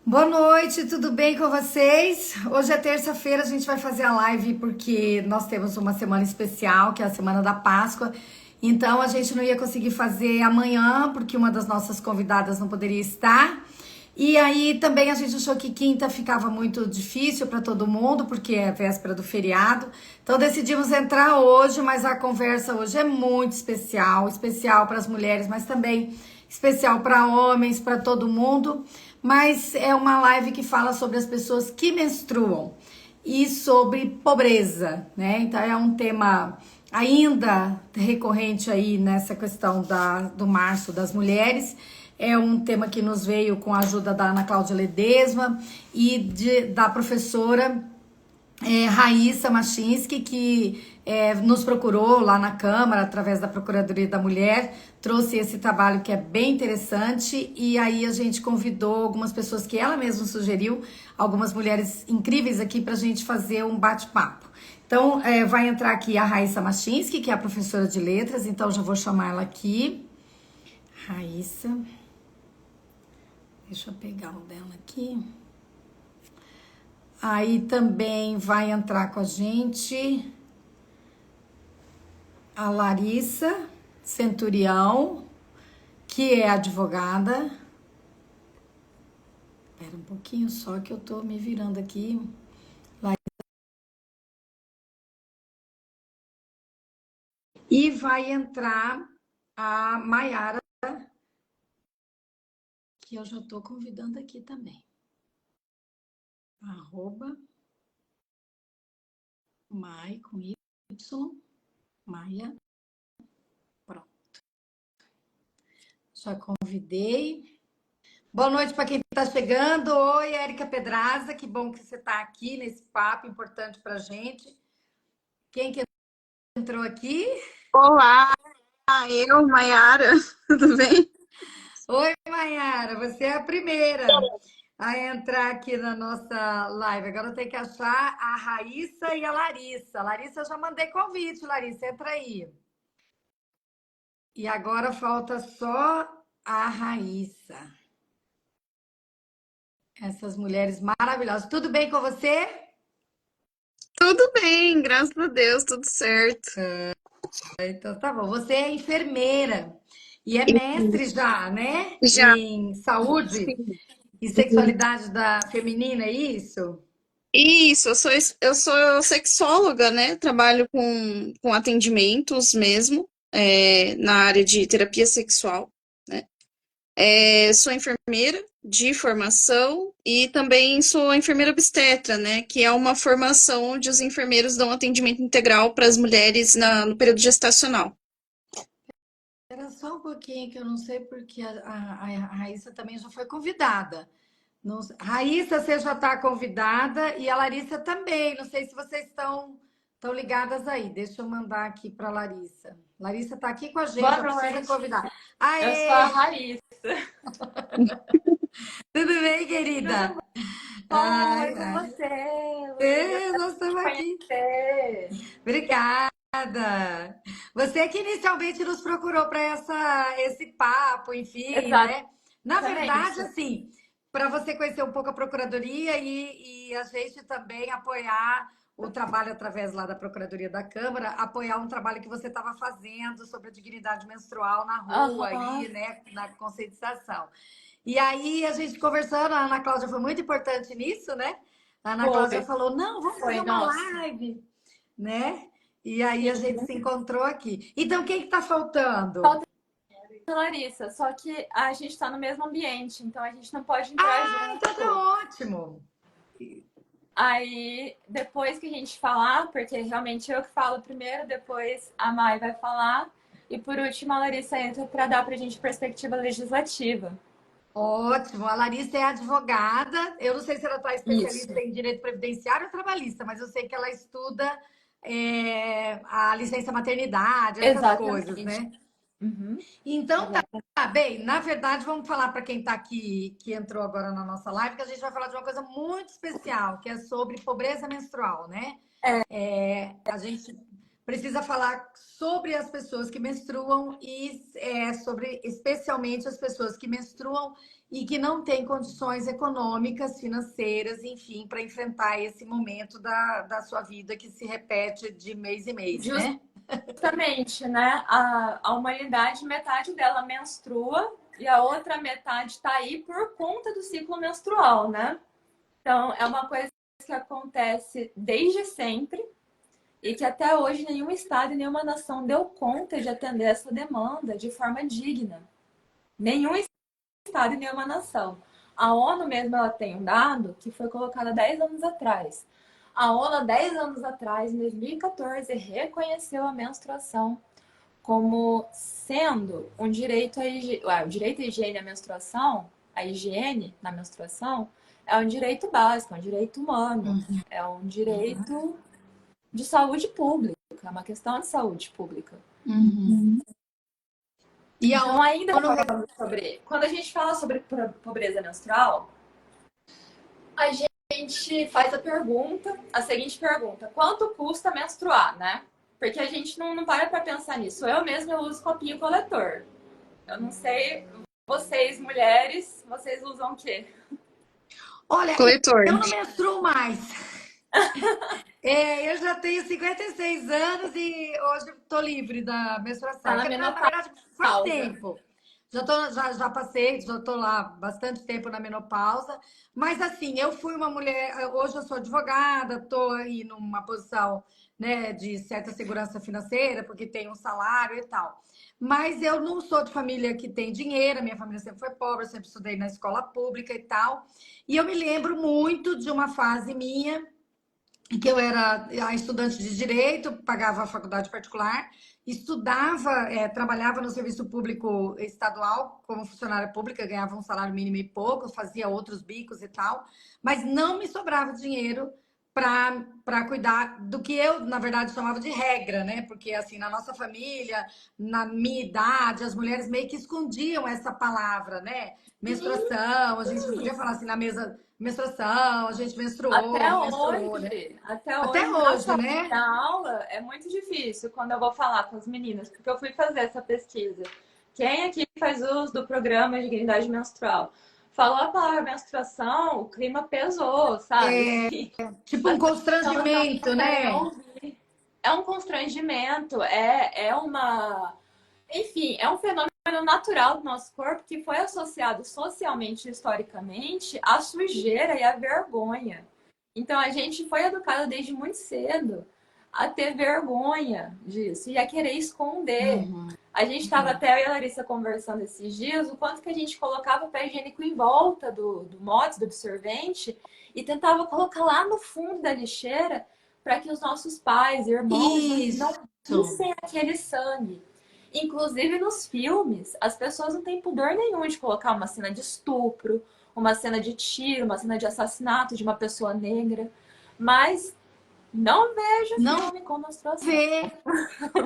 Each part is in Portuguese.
Boa noite, tudo bem com vocês? Hoje é terça-feira, a gente vai fazer a live porque nós temos uma semana especial, que é a semana da Páscoa. Então a gente não ia conseguir fazer amanhã, porque uma das nossas convidadas não poderia estar. E aí também a gente achou que quinta ficava muito difícil para todo mundo, porque é véspera do feriado. Então decidimos entrar hoje, mas a conversa hoje é muito especial, especial para as mulheres, mas também especial para homens, para todo mundo. Mas é uma live que fala sobre as pessoas que menstruam e sobre pobreza, né? Então é um tema ainda recorrente aí nessa questão do março das mulheres. É um tema que nos veio com a ajuda da Ana Cláudia Ledesma e da professora Raíssa Machinski, que nos procurou lá na Câmara, através da Procuradoria da Mulher, trouxe esse trabalho que é bem interessante, e aí a gente convidou algumas pessoas que ela mesma sugeriu, algumas mulheres incríveis aqui para a gente fazer um bate-papo. Então, vai entrar aqui a Raíssa Machinski, que é a professora de letras, então já vou chamar ela aqui. Raíssa, deixa eu pegar o dela aqui. Aí também vai entrar com a gente a Larissa Centurião, que é advogada. Espera um pouquinho só que eu tô me virando aqui. E vai entrar a Maiara, que eu já tô convidando aqui também. Arroba Mai com Y, Maia. Pronto. Já convidei. Boa noite para quem está chegando. Oi, Érica Pedraza, que bom que você está aqui nesse papo importante para a gente. Quem que entrou aqui? Olá, eu, Maiara, tudo bem? Oi, Mayara, você é a primeira a entrar aqui na nossa live. Agora eu tenho que achar a Raíssa e a Larissa. Larissa, eu já mandei convite, Larissa, entra aí. E agora falta só a Raíssa. Essas mulheres maravilhosas. Tudo bem com você? Tudo bem, graças a Deus, tudo certo. Então tá bom. Você é enfermeira e é mestre já, né? Já, Em saúde sim. e sexualidade feminina, é isso? Isso, eu sou sexóloga, né? Trabalho com atendimentos mesmo, na área de terapia sexual, né? Sou enfermeira de formação e também sou enfermeira obstetra, né? Que é uma formação onde os enfermeiros dão atendimento integral para as mulheres no período gestacional. Era só um pouquinho que eu não sei porque a Raíssa também já foi convidada. Raíssa, você já está convidada e a Larissa também. Não sei se vocês estão ligadas aí. Deixa eu mandar aqui para a Larissa. Larissa está aqui com a gente, Boa já precisa noite, convidar. eu sou a Aê! Raíssa. Tudo bem, Tudo querida? bom? E Ai, com ai. você, Luísa? Nós Prazer estamos te aqui. conhecer. Obrigada. Você que inicialmente nos procurou para esse papo, enfim, né? Na verdade, Exatamente. assim, para você conhecer um pouco a Procuradoria e a gente também apoiar o trabalho através lá da Procuradoria da Câmara, apoiar um trabalho que você estava fazendo sobre a dignidade menstrual na rua aí, Aham, né, na conscientização. E aí a gente conversando, a Ana Cláudia foi muito importante nisso, né? A Ana Cláudia foi, falou: "Não, vamos fazer foi, uma nossa. live", né? E aí a Sim. gente se encontrou aqui. Então, quem que tá faltando? Falta a Larissa, só que a gente está no mesmo ambiente, então a gente não pode entrar Ah, então junto. tá ótimo. Aí, depois que a gente falar, porque realmente eu que falo primeiro, depois a Mai vai falar, e por último a Larissa entra para dar para a gente perspectiva legislativa. Ótimo. A Larissa é advogada. Eu não sei se ela está especialista Isso. em direito previdenciário ou trabalhista, mas eu sei que ela estuda a licença maternidade, essas coisas, Exatamente. né? Uhum. Então tá bem. Na verdade, vamos falar para quem está aqui, que entrou agora na nossa live, que a gente vai falar de uma coisa muito especial, que é sobre pobreza menstrual, né? A gente precisa falar sobre as pessoas que menstruam e sobre especialmente as pessoas que menstruam e que não têm condições econômicas, financeiras, enfim, para enfrentar esse momento da sua vida que se repete de mês em mês, né? Justamente, né? A humanidade, metade dela menstrua e a outra metade está aí por conta do ciclo menstrual, né? Então, é uma coisa que acontece desde sempre e que até hoje nenhum estado e nenhuma nação deu conta de atender essa demanda de forma digna. Nenhum estado e nenhuma nação. A ONU mesmo ela tem um dado que foi colocado há 10 anos atrás. A ONU, há 10 anos atrás, em 2014, reconheceu a menstruação como sendo um direito o direito à higiene à menstruação, a higiene na menstruação, é um direito básico, é um direito humano, é um direito de saúde pública, é uma questão de saúde pública. E a Então, ainda ONU falando sobre... Quando a gente fala sobre pobreza menstrual, a gente faz a seguinte pergunta: quanto custa menstruar, né? Porque a gente não para pra pensar nisso. Eu mesma eu uso copinho coletor. Eu não sei, vocês mulheres, vocês usam o quê? Olha, Coletor. eu não menstruo mais. Eu já tenho 56 anos e hoje estou livre da menstruação. Tá É na que, na menopausa. verdade, faz tempo. Já passei, já estou lá bastante tempo na menopausa. Mas, assim, eu fui uma mulher. Hoje eu sou advogada, estou aí numa posição, né, de certa segurança financeira, porque tenho um salário e tal. Mas eu não sou de família que tem dinheiro, a minha família sempre foi pobre, eu sempre estudei na escola pública e tal. E eu me lembro muito de uma fase minha que eu era a estudante de direito, pagava a faculdade particular, estudava, trabalhava no serviço público estadual como funcionária pública, ganhava um salário mínimo e pouco, fazia outros bicos e tal, mas não me sobrava dinheiro para cuidar do que eu, na verdade, chamava de regra, né? Porque, assim, na nossa família, na minha idade, as mulheres meio que escondiam essa palavra, né? Menstruação, a gente não podia falar assim na mesa, menstruação, a gente Até menstruou, né? hoje, até Até hoje, hoje, né? na aula, é muito difícil quando eu vou falar com as meninas, porque eu fui fazer essa pesquisa. Quem aqui faz uso do programa de dignidade menstrual? Falou a palavra menstruação, o clima pesou, sabe? Tipo um As pessoas não constrangimento, querem né? ouvir. É um constrangimento, é uma. Enfim, é um fenômeno natural do nosso corpo que foi associado socialmente e historicamente à sujeira e à vergonha. Então a gente foi educado desde muito cedo a ter vergonha disso e a querer esconder. A gente estava até eu e a Larissa conversando esses dias o quanto que a gente colocava papel higiênico em volta do mote, do absorvente, e tentava colocar lá no fundo da lixeira para que os nossos pais, irmãos, não Isso. vissem aquele sangue. Inclusive nos filmes, as pessoas não têm pudor nenhum de colocar uma cena de estupro, uma cena de tiro, uma cena de assassinato de uma pessoa negra. Mas não vejo Não filme com menstruação. vê.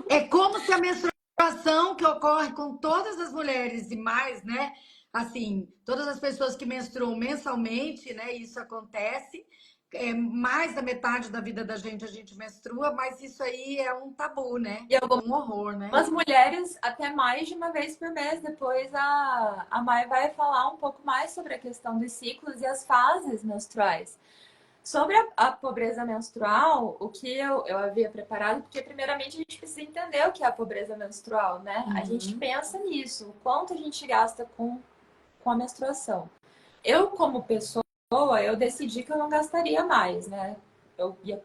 É como se a menstruação que ocorre com todas as mulheres e mais, né? Assim, todas as pessoas que menstruam mensalmente, né? Isso acontece. Mais da metade da vida da gente a gente menstrua, mas isso aí é um tabu, né? E algumas Um horror, né? mulheres até mais de uma vez por mês. Depois a Mai vai falar um pouco mais sobre a questão dos ciclos e as fases menstruais. Sobre a pobreza menstrual, o que eu havia preparado, porque primeiramente a gente precisa entender o que é a pobreza menstrual, né? A gente pensa nisso, o quanto a gente gasta com a menstruação. Eu, como pessoa, eu decidi que eu não gastaria mais, né?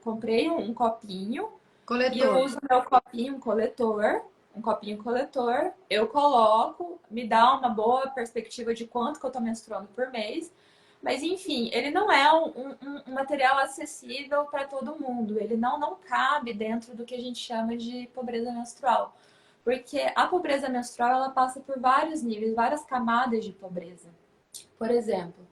Comprei um copinho e eu Coletor. uso meu copinho coletor, um copinho coletor, eu coloco, me dá uma boa perspectiva de quanto que eu tô menstruando por mês. Mas, enfim, ele não é um material acessível para todo mundo. Ele não cabe dentro do que a gente chama de pobreza menstrual. Porque a pobreza menstrual, ela passa por vários níveis, várias camadas de pobreza. Por exemplo,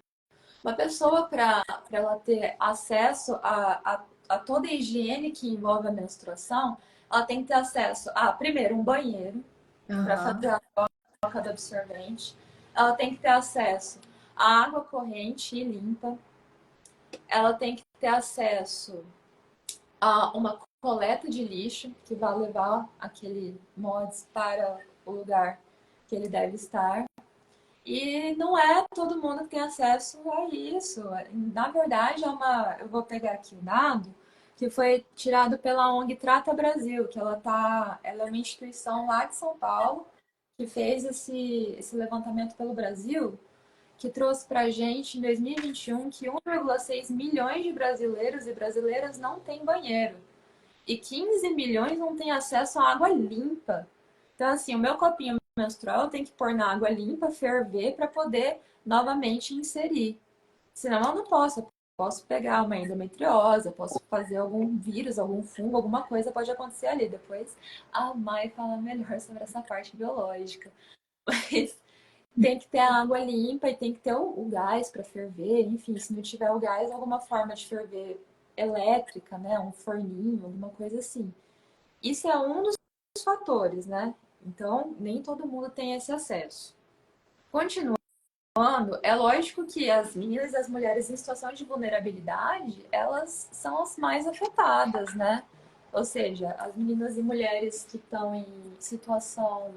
uma pessoa, para ela ter acesso a toda a higiene que envolve a menstruação, ela tem que ter acesso a, primeiro, um banheiro, para fazer a troca do absorvente. Ela tem que ter acesso à água corrente e limpa. Ela tem que ter acesso a uma coleta de lixo, que vai levar aquele mods para o lugar que ele deve estar. E não é todo mundo que tem acesso a isso. Na verdade, eu vou pegar aqui o dado que foi tirado pela ONG Trata Brasil, que ela é uma instituição lá de São Paulo que fez esse levantamento pelo Brasil, que trouxe para a gente em 2021 que 1,6 milhões de brasileiros e brasileiras não têm banheiro e 15 milhões não têm acesso à água limpa. Então, assim, o meu copinho menstrual eu tenho que pôr na água limpa, ferver, para poder novamente inserir. Senão eu não posso. Eu posso pegar uma endometriose, eu posso fazer algum vírus, algum fungo, alguma coisa pode acontecer ali. Depois a Mai fala melhor sobre essa parte biológica. Mas tem que ter a água limpa e tem que ter o gás para ferver. Enfim, se não tiver o gás, alguma forma de ferver elétrica, né? Um forninho, alguma coisa assim. Isso é um dos fatores, né? Então, nem todo mundo tem esse acesso. Continuando, é lógico que as meninas e as mulheres em situação de vulnerabilidade, elas são as mais afetadas, né? Ou seja, as meninas e mulheres que estão em situação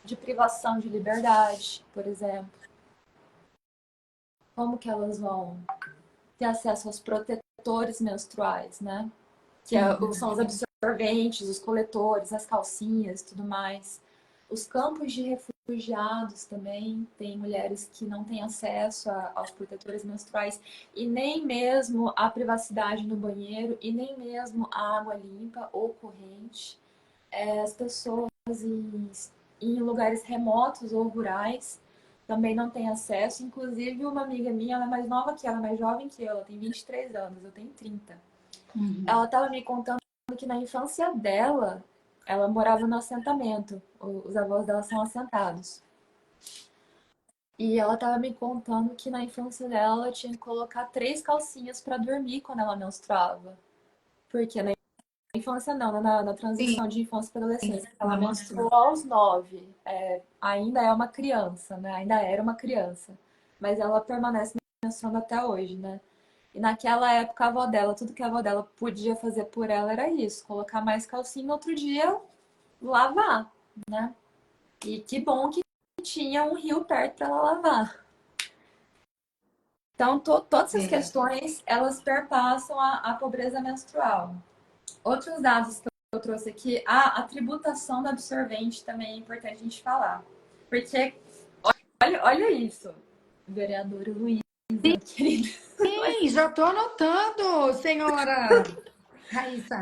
de privação de liberdade, por exemplo. Como que elas vão ter acesso aos protetores menstruais, né? São os absorventes, os coletores, as calcinhas e tudo mais. Os campos de refugiados também, tem mulheres que não têm acesso aos protetores menstruais e nem mesmo a privacidade no banheiro e nem mesmo a água limpa ou corrente. As pessoas em lugares remotos ou rurais também não têm acesso. Inclusive, uma amiga minha, ela é mais nova que ela, mais jovem que eu, ela tem 23 anos, eu tenho 30. Ela estava me contando que na infância dela, ela morava no assentamento. Os avós dela são assentados. E ela estava me contando que na infância dela, ela tinha que colocar 3 calcinhas para dormir quando ela menstruava. Porque na infância não, na transição de infância para adolescência. Ela menstruou aos 9. Ainda é uma criança, né? Ainda era uma criança. Mas ela permanece menstruando até hoje, né? E naquela época, a avó dela, tudo que a avó dela podia fazer por ela era isso: colocar mais calcinha no outro dia, lavar, né? E que bom que tinha um rio perto para ela lavar. Então, todas essas questões, elas perpassam a pobreza menstrual. Outros dados que eu trouxe aqui, a tributação do absorvente também é importante a gente falar. Porque, olha isso, vereadora Luísa, querida. Sim, já estou anotando, senhora Raíssa.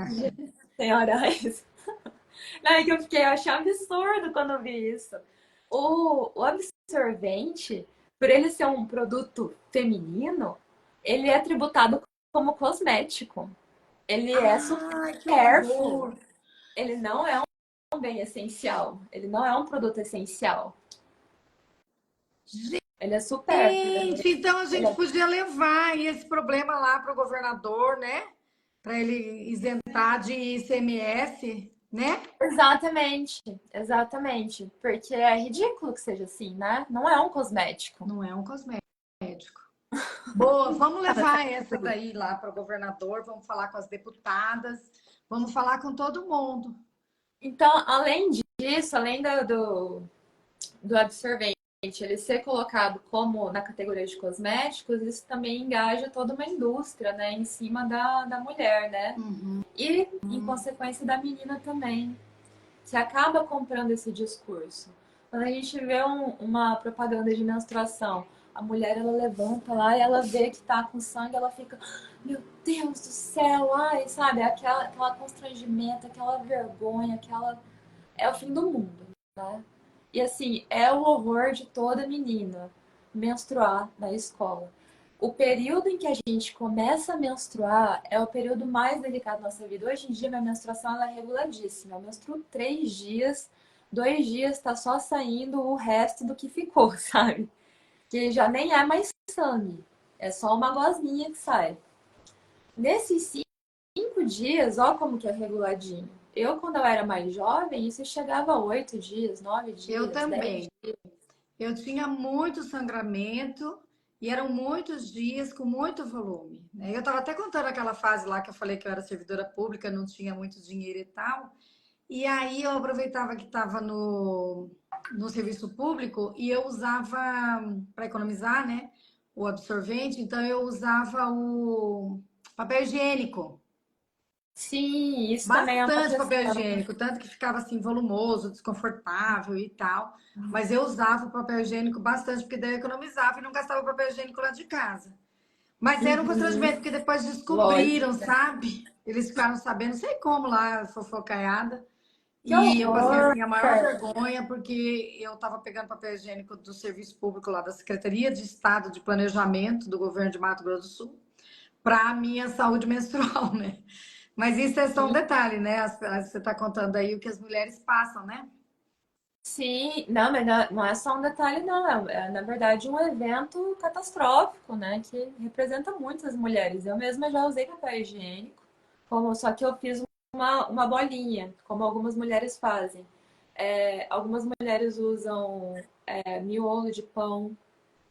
Senhora Raíssa. Não, é que eu achei absurdo quando eu vi isso. O absorvente, por ele ser um produto feminino, ele é tributado como cosmético. Ele é supérfluo. Ele não é um bem essencial. Ele não é um produto essencial. Ele é supérfluo. Gente, então a gente podia levar esse problema lá para o governador, né? Para ele isentar de ICMS, né? Exatamente, exatamente. Porque é ridículo que seja assim, né? Não é um cosmético. Não é um cosmético. Boa, vamos levar essa daí lá para o governador, vamos falar com as deputadas, vamos falar com todo mundo. Então, além disso, além do absorvente ele ser colocado como na categoria de cosméticos, isso também engaja toda uma indústria, né, em cima da mulher, né? E, em consequência, da menina também, que acaba comprando esse discurso. Quando a gente vê uma propaganda de menstruação, a mulher, ela levanta lá e ela vê que tá com sangue, ela fica, meu Deus do céu, ai, sabe? Aquela constrangimento, aquela vergonha, é o fim do mundo, né? E assim, é o horror de toda menina menstruar na escola. O período em que a gente começa a menstruar é o período mais delicado da nossa vida. Hoje em dia, minha menstruação ela é reguladíssima. Eu menstruo 3 dias, 2 dias tá só saindo o resto do que ficou, sabe? Que já nem é mais sangue. É só uma gosminha que sai. Nesses 5 dias, ó como que é reguladinho. Eu, quando eu era mais jovem, isso chegava a 8 dias, 9 dias. Eu também. 10 dias. Eu tinha muito sangramento E eram muitos dias com muito volume, né? Eu estava até contando aquela fase lá que eu falei que eu era servidora pública, não tinha muito dinheiro e tal. E aí eu aproveitava que estava no serviço público e eu usava, para economizar, né, o absorvente, então eu usava o papel higiênico. Sim, isso também é uma Bastante papel questão. higiênico, tanto que ficava assim volumoso, desconfortável e tal. Mas eu usava o papel higiênico bastante, porque daí eu economizava e não gastava papel higiênico lá de casa. Mas era um Uhum, constrangimento, porque depois lógico. descobriram, sabe? Eles ficaram sabendo, não sei como lá, fofocaiada. Que E eu passei horror! assim a maior vergonha, porque eu estava pegando papel higiênico do serviço público lá da Secretaria de Estado de Planejamento do governo de Mato Grosso do Sul para a minha saúde menstrual, né? Mas isso é só um detalhe, né? Você está contando aí o que as mulheres passam, né? Sim, não, mas não é só um detalhe, não. É, na verdade, um evento catastrófico, né? Que representa muitas mulheres. Eu mesma já usei papel higiênico, só que eu fiz uma bolinha, como algumas mulheres fazem. Algumas mulheres usam miolo de pão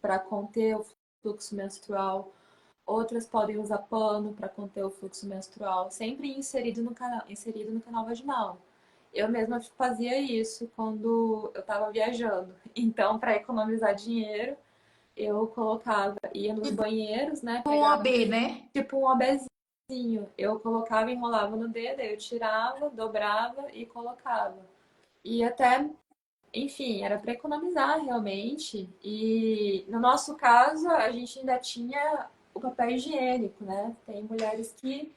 para conter o fluxo menstrual. Outras podem usar pano para conter o fluxo menstrual, sempre inserido no canal vaginal. Eu mesma fazia isso quando eu estava viajando. Então, para economizar dinheiro, eu ia nos banheiros, né? Um Pegava OB, né? tipo um OBzinho. Eu colocava, enrolava no dedo, aí eu tirava, dobrava e colocava. E até, enfim, era para economizar realmente. E no nosso caso, a gente ainda tinha o papel higiênico, né? Tem mulheres que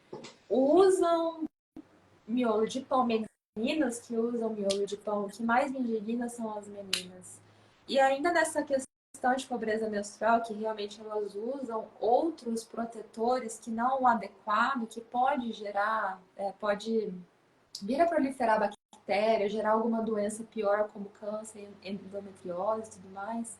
usam miolo de pão, meninas que usam miolo de pão, o que mais me indigna são as meninas. E ainda nessa questão de pobreza menstrual, que realmente elas usam outros protetores que não o adequado, que pode gerar, pode vir a proliferar bactéria, gerar alguma doença pior, como câncer, endometriose e tudo mais.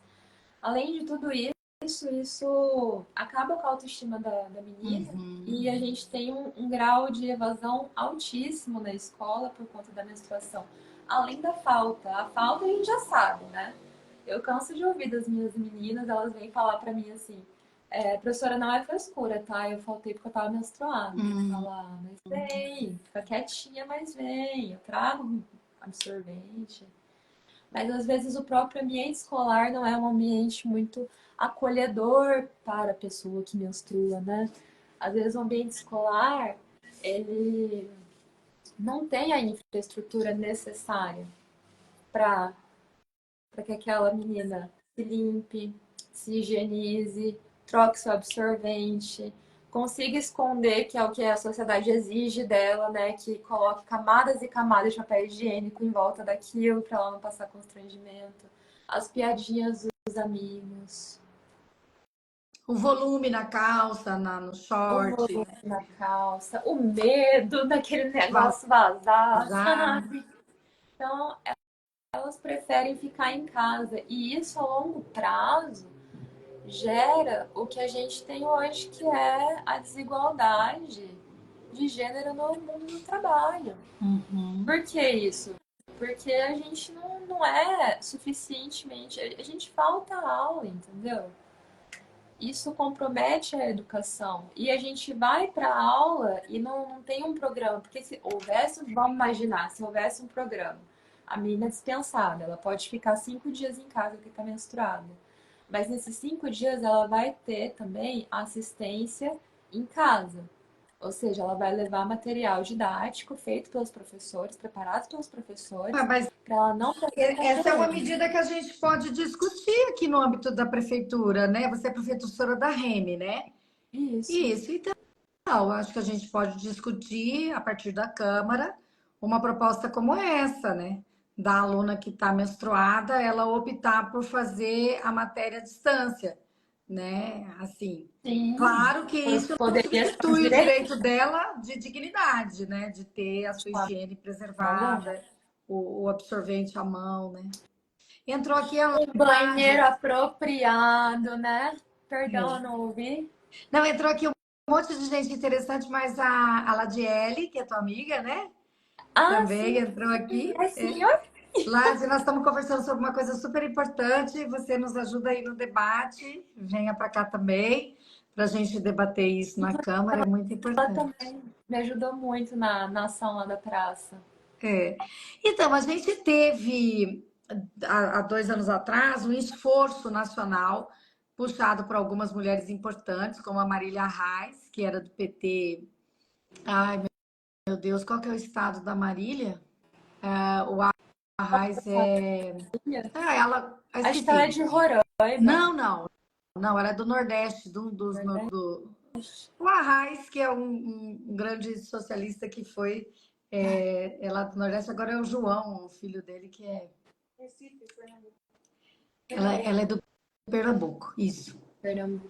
Além de tudo isso acaba com a autoestima da menina Uhum. e a gente tem um grau de evasão altíssimo na escola por conta da menstruação. Além da falta. A falta a gente já sabe, né? Eu canso de ouvir das minhas meninas, elas vêm falar pra mim assim: professora, não é frescura, tá? Eu faltei porque eu tava menstruada. Hum. Falar, mas vem, fica quietinha, mas vem, eu trago absorvente. Mas às vezes o próprio ambiente escolar não é um ambiente muito acolhedor para a pessoa que menstrua, né? Às vezes o ambiente escolar, ele não tem a infraestrutura necessária para que aquela menina se limpe, se higienize, troque seu absorvente, consiga esconder que é o que a sociedade exige dela, né? Que coloque camadas e camadas de papel higiênico em volta daquilo para ela não passar constrangimento. As piadinhas dos amigos, O volume na calça, no o short, volume né? na calça, o medo daquele negócio vazar, Vazar. sabe? Então, elas preferem ficar em casa. E isso a longo prazo gera o que a gente tem hoje, que é a desigualdade de gênero no mundo do trabalho. Uhum. Por que isso? Porque a gente não é suficientemente. A gente falta aula, entendeu? Isso compromete a educação. E a gente vai para a aula e não tem um programa. Porque se houvesse, vamos imaginar, se houvesse um programa, a menina é dispensada, ela pode ficar 5 dias em casa porque está menstruada. Mas nesses 5 dias ela vai ter também assistência em casa. Ou seja, ela vai levar material didático feito pelos professores, preparado pelos Ah, professores, mas para ela não perder essa é uma conteúdo. medida que a gente pode discutir aqui no âmbito da prefeitura, né? Você é professora da REME, né? Isso. Isso, então, acho que a gente pode discutir a partir da Câmara uma proposta como essa, né? Da aluna que está menstruada, ela optar por fazer a matéria à distância, né? Assim, Sim, claro que isso não poderia ser um substitui o direito. direito dela de dignidade, né? De ter a sua higiene Não. preservada, o absorvente à mão, né? Entrou aqui a Um banheiro Ládia. apropriado, né? Perdão, eu É. não ouvi. Não, entrou aqui um monte de gente interessante, mas a Ladiele, que é tua amiga, né? Ah, Também sim, entrou aqui. é É. senhor? Lázia, nós estamos conversando sobre uma coisa super importante. Você nos ajuda aí no debate. Venha para cá também, para a gente debater isso na Câmara, é muito Ela importante. também me ajudou muito na ação lá da praça. É. Então, a gente teve, há 2 anos atrás, um esforço nacional puxado por algumas mulheres importantes, como a Marília Reis, que era do PT. Ai, meu Deus, qual que é o estado da Marília? O Reis é. Ah, ela. Acho que ela é Esqueci. de Roraima, Não, não. Não, ela é do Nordeste, né? o Arraes, que é um grande socialista que foi é lá do Nordeste, agora é o João, o filho dele, que é. Ela é do Pernambuco, isso. Pernambuco.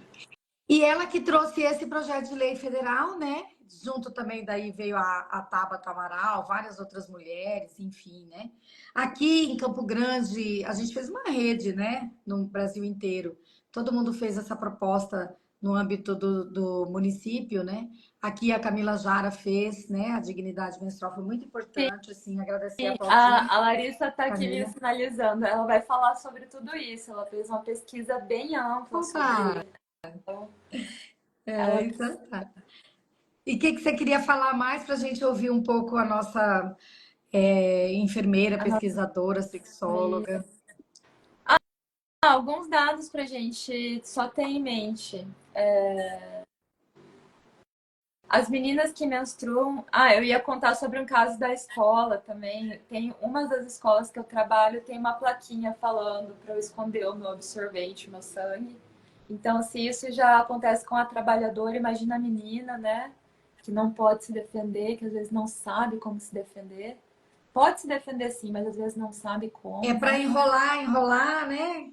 E ela que trouxe esse projeto de lei federal, né? Junto também daí veio a Tabata Amaral, várias outras mulheres, enfim, né? Aqui em Campo Grande, a gente fez uma rede, né? No Brasil inteiro. Todo mundo fez essa proposta no âmbito do município, né? Aqui a Camila Jara fez, né? A dignidade menstrual foi muito importante, assim, agradecer a Claudinha, A Larissa está aqui me Camila. sinalizando. Ela vai falar sobre tudo isso. Ela fez uma pesquisa bem ampla Opa! sobre. Então, ela Então tá. E o que você queria falar mais para a gente ouvir um pouco a nossa enfermeira, a nossa pesquisadora, sexóloga? alguns dados para a gente só ter em mente. As meninas que menstruam. Ah, eu ia contar sobre um caso da escola também. Tem uma das escolas que eu trabalho tem uma plaquinha falando para eu esconder o meu absorvente, o meu sangue. Então, se isso já acontece com a trabalhadora, imagina a menina, né? Que não pode se defender, que às vezes não sabe como se defender. Pode se defender sim, mas às vezes não sabe É como, para né? enrolar, né?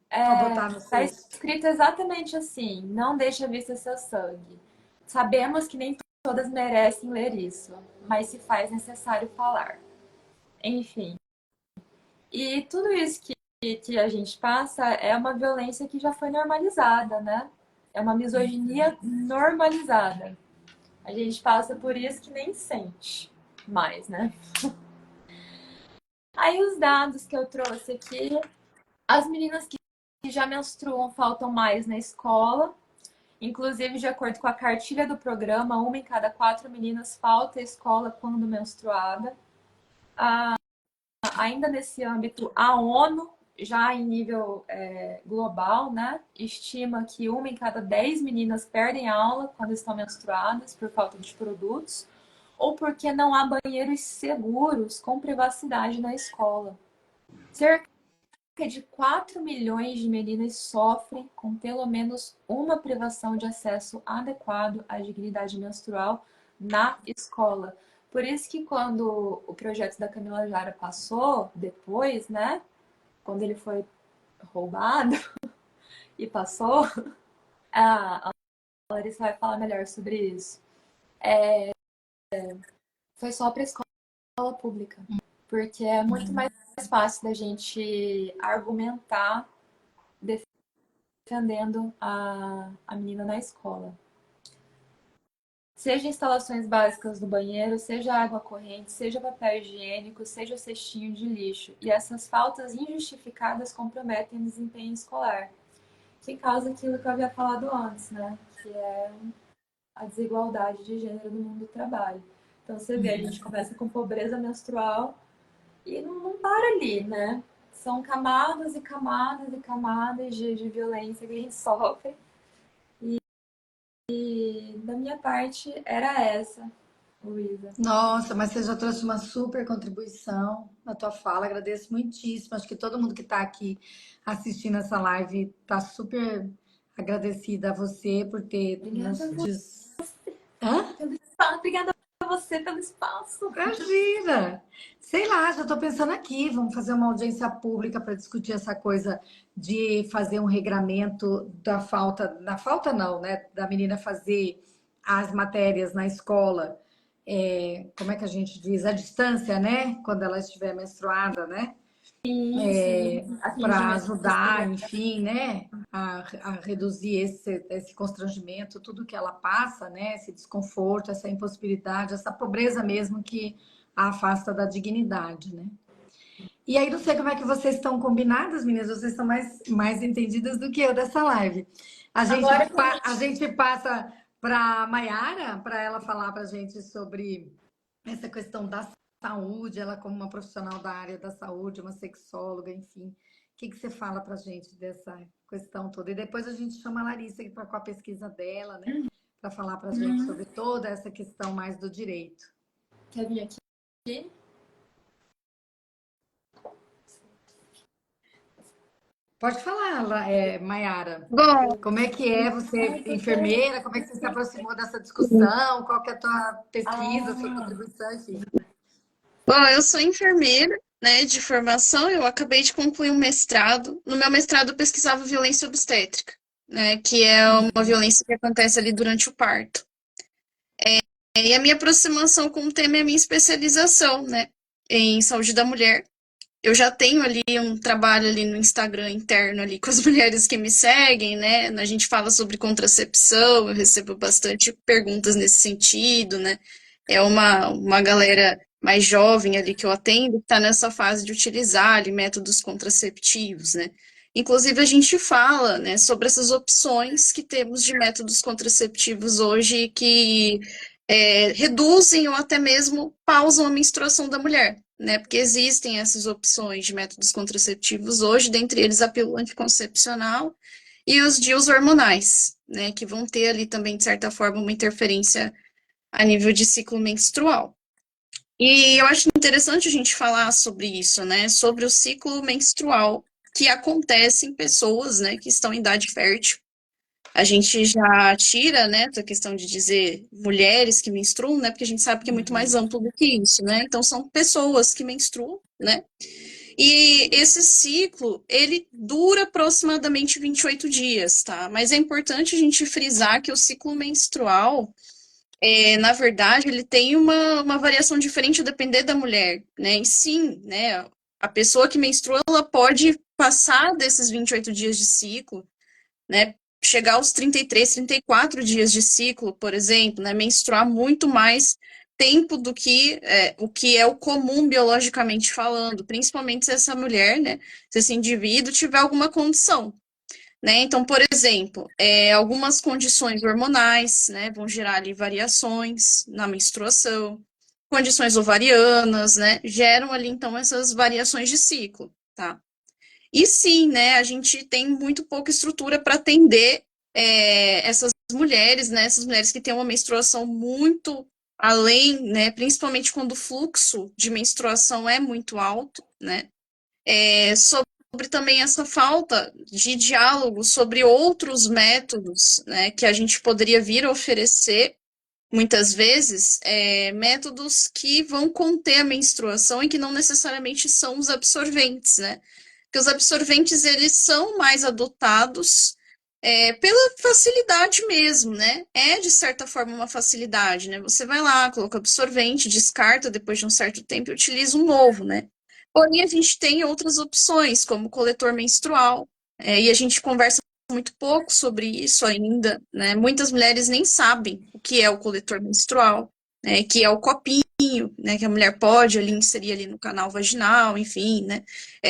Para botar no Tá cesto. escrito exatamente assim: não deixe à vista seu sangue. Sabemos que nem todas merecem ler isso, mas se faz necessário falar. Enfim. E tudo isso que a gente passa é uma violência que já foi normalizada, né? É uma misoginia normalizada. A gente passa por isso que nem sente mais, né? Aí os dados que eu trouxe aqui, as meninas que já menstruam faltam mais na escola. Inclusive, de acordo com a cartilha do programa, uma em cada 4 meninas falta à escola quando menstruada. Ainda nesse âmbito, a ONU, já em nível global, né, estima que uma em cada 10 meninas perdem aula quando estão menstruadas por falta de produtos ou porque não há banheiros seguros com privacidade na escola. Cerca de 4 milhões de meninas sofrem com pelo menos uma privação de acesso adequado à dignidade menstrual na escola. Por isso que quando o projeto da Camila Jara passou, depois, né, quando ele foi roubado e passou, a Larissa vai falar melhor sobre isso. Foi só para a escola pública, porque é muito mais fácil da gente argumentar defendendo a menina na escola. Seja instalações básicas do banheiro, seja água corrente, seja papel higiênico, seja cestinho de lixo. E essas faltas injustificadas comprometem o desempenho escolar, que causa aquilo que eu havia falado antes, né? Que é a desigualdade de gênero no mundo do trabalho. Então você vê, a gente começa com pobreza menstrual e não para ali, né? São camadas e camadas e camadas de violência que a gente sofre. E da minha parte era essa, Luísa. Nossa, mas você já trouxe uma super contribuição na tua fala, agradeço muitíssimo. Acho que todo mundo que está aqui assistindo essa live está super agradecida a você por ter Obrigada nos a diz... Hã? pelo espaço. Obrigada a você pelo espaço. Imagina! Sei lá, já estou pensando aqui, vamos fazer uma audiência pública para discutir essa coisa de fazer um regramento da falta não, né? Da menina fazer as matérias na escola, como é que a gente diz? À distância, né? Quando ela estiver menstruada, né? Sim, sim. Para Atendimento ajudar, posterior. enfim, né? A reduzir esse constrangimento, tudo que ela passa, né? Esse desconforto, essa impossibilidade, essa pobreza mesmo que a afasta da dignidade, né? E aí, não sei como é que vocês estão combinadas, meninas, vocês estão mais entendidas do que eu dessa live. Agora, A gente passa para Maiara, para ela falar para a gente sobre essa questão da saúde, ela como uma profissional da área da saúde, uma sexóloga, enfim. O que você fala para a gente dessa questão toda? E depois a gente chama a Larissa com a pesquisa dela, né? Para falar para a gente sobre toda essa questão mais do direito. quer vir aqui? Pode falar, Maiara. Bom, Como é que é você, enfermeira? Como é que você se aproximou dessa discussão? Qual que é a tua pesquisa, sua contribuição, enfim? bom, eu sou enfermeira, né, de formação. Eu acabei de concluir um mestrado. No meu mestrado, eu pesquisava violência obstétrica, né, que é uma violência que acontece ali durante o parto. E a minha aproximação com o tema é a minha especialização, né, em saúde da mulher. Eu já tenho ali um trabalho ali no Instagram interno ali com as mulheres que me seguem, né? A gente fala sobre contracepção, eu recebo bastante perguntas nesse sentido, né? É uma galera mais jovem ali que eu atendo que está nessa fase de utilizar ali métodos contraceptivos, né? Inclusive a gente fala, né, sobre essas opções que temos de métodos contraceptivos hoje que reduzem ou até mesmo pausam a menstruação da mulher, né? Porque existem essas opções de métodos contraceptivos hoje, dentre eles a pílula anticoncepcional e os DIUs hormonais, né? Que vão ter ali também, de certa forma, uma interferência a nível de ciclo menstrual. E eu acho interessante a gente falar sobre isso, né? Sobre o ciclo menstrual que acontece em pessoas, né, que estão em idade fértil. A gente já tira, né, da questão de dizer mulheres que menstruam, né, porque a gente sabe que é muito mais amplo do que isso, né? Então são pessoas que menstruam, né? E esse ciclo, ele dura aproximadamente 28 dias, tá? Mas é importante a gente frisar que o ciclo menstrual, na verdade, ele tem uma variação diferente a depender da mulher, né? E sim, né, a pessoa que menstrua, ela pode passar desses 28 dias de ciclo, né? Chegar aos 33, 34 dias de ciclo, por exemplo, né? Menstruar muito mais tempo do que o que é o comum biologicamente falando, principalmente se essa mulher, né? Se esse indivíduo tiver alguma condição, né? Então, por exemplo, algumas condições hormonais, né? Vão gerar ali variações na menstruação, condições ovarianas, né? Geram ali, então, essas variações de ciclo, tá? E sim, né, a gente tem muito pouca estrutura para atender essas mulheres, né, essas mulheres que têm uma menstruação muito além, né, principalmente quando o fluxo de menstruação é muito alto, né, sobre também essa falta de diálogo sobre outros métodos, né, que a gente poderia vir a oferecer, muitas vezes, métodos que vão conter a menstruação e que não necessariamente são os absorventes, né, que os absorventes eles são mais adotados pela facilidade mesmo, né? É de certa forma uma facilidade, né? Você vai lá, coloca absorvente, descarta depois de um certo tempo e utiliza um novo, né? Porém, a gente tem outras opções, como coletor menstrual, e a gente conversa muito pouco sobre isso ainda, né? Muitas mulheres nem sabem o que é o coletor menstrual, né? Que é o copinho, né? Que a mulher pode ali inserir ali no canal vaginal, enfim, né?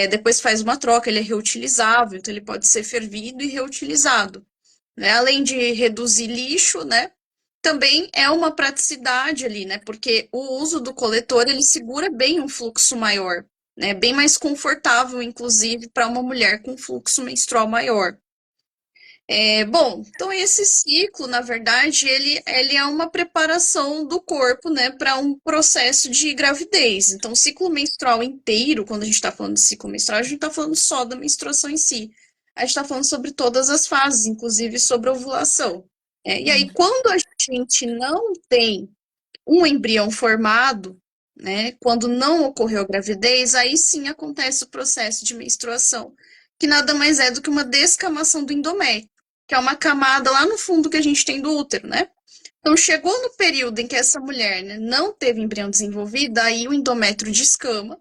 Depois faz uma troca, ele é reutilizável, então ele pode ser fervido e reutilizado, né? Além de reduzir lixo, né? Também é uma praticidade ali, né? Porque o uso do coletor, ele segura bem um fluxo maior, né? Bem mais confortável, inclusive, para uma mulher com fluxo menstrual maior. Bom, então esse ciclo, na verdade, ele é uma preparação do corpo, né, para um processo de gravidez. Então, o ciclo menstrual inteiro, quando a gente está falando de ciclo menstrual, a gente está falando só da menstruação em si. A gente está falando sobre todas as fases, inclusive sobre a ovulação. E aí, quando a gente não tem um embrião formado, né, quando não ocorreu a gravidez, aí sim acontece o processo de menstruação, que nada mais é do que uma descamação do endométrio, que é uma camada lá no fundo que a gente tem do útero, né? Então, chegou no período em que essa mulher, né, não teve embrião desenvolvido, aí o endométrio descama,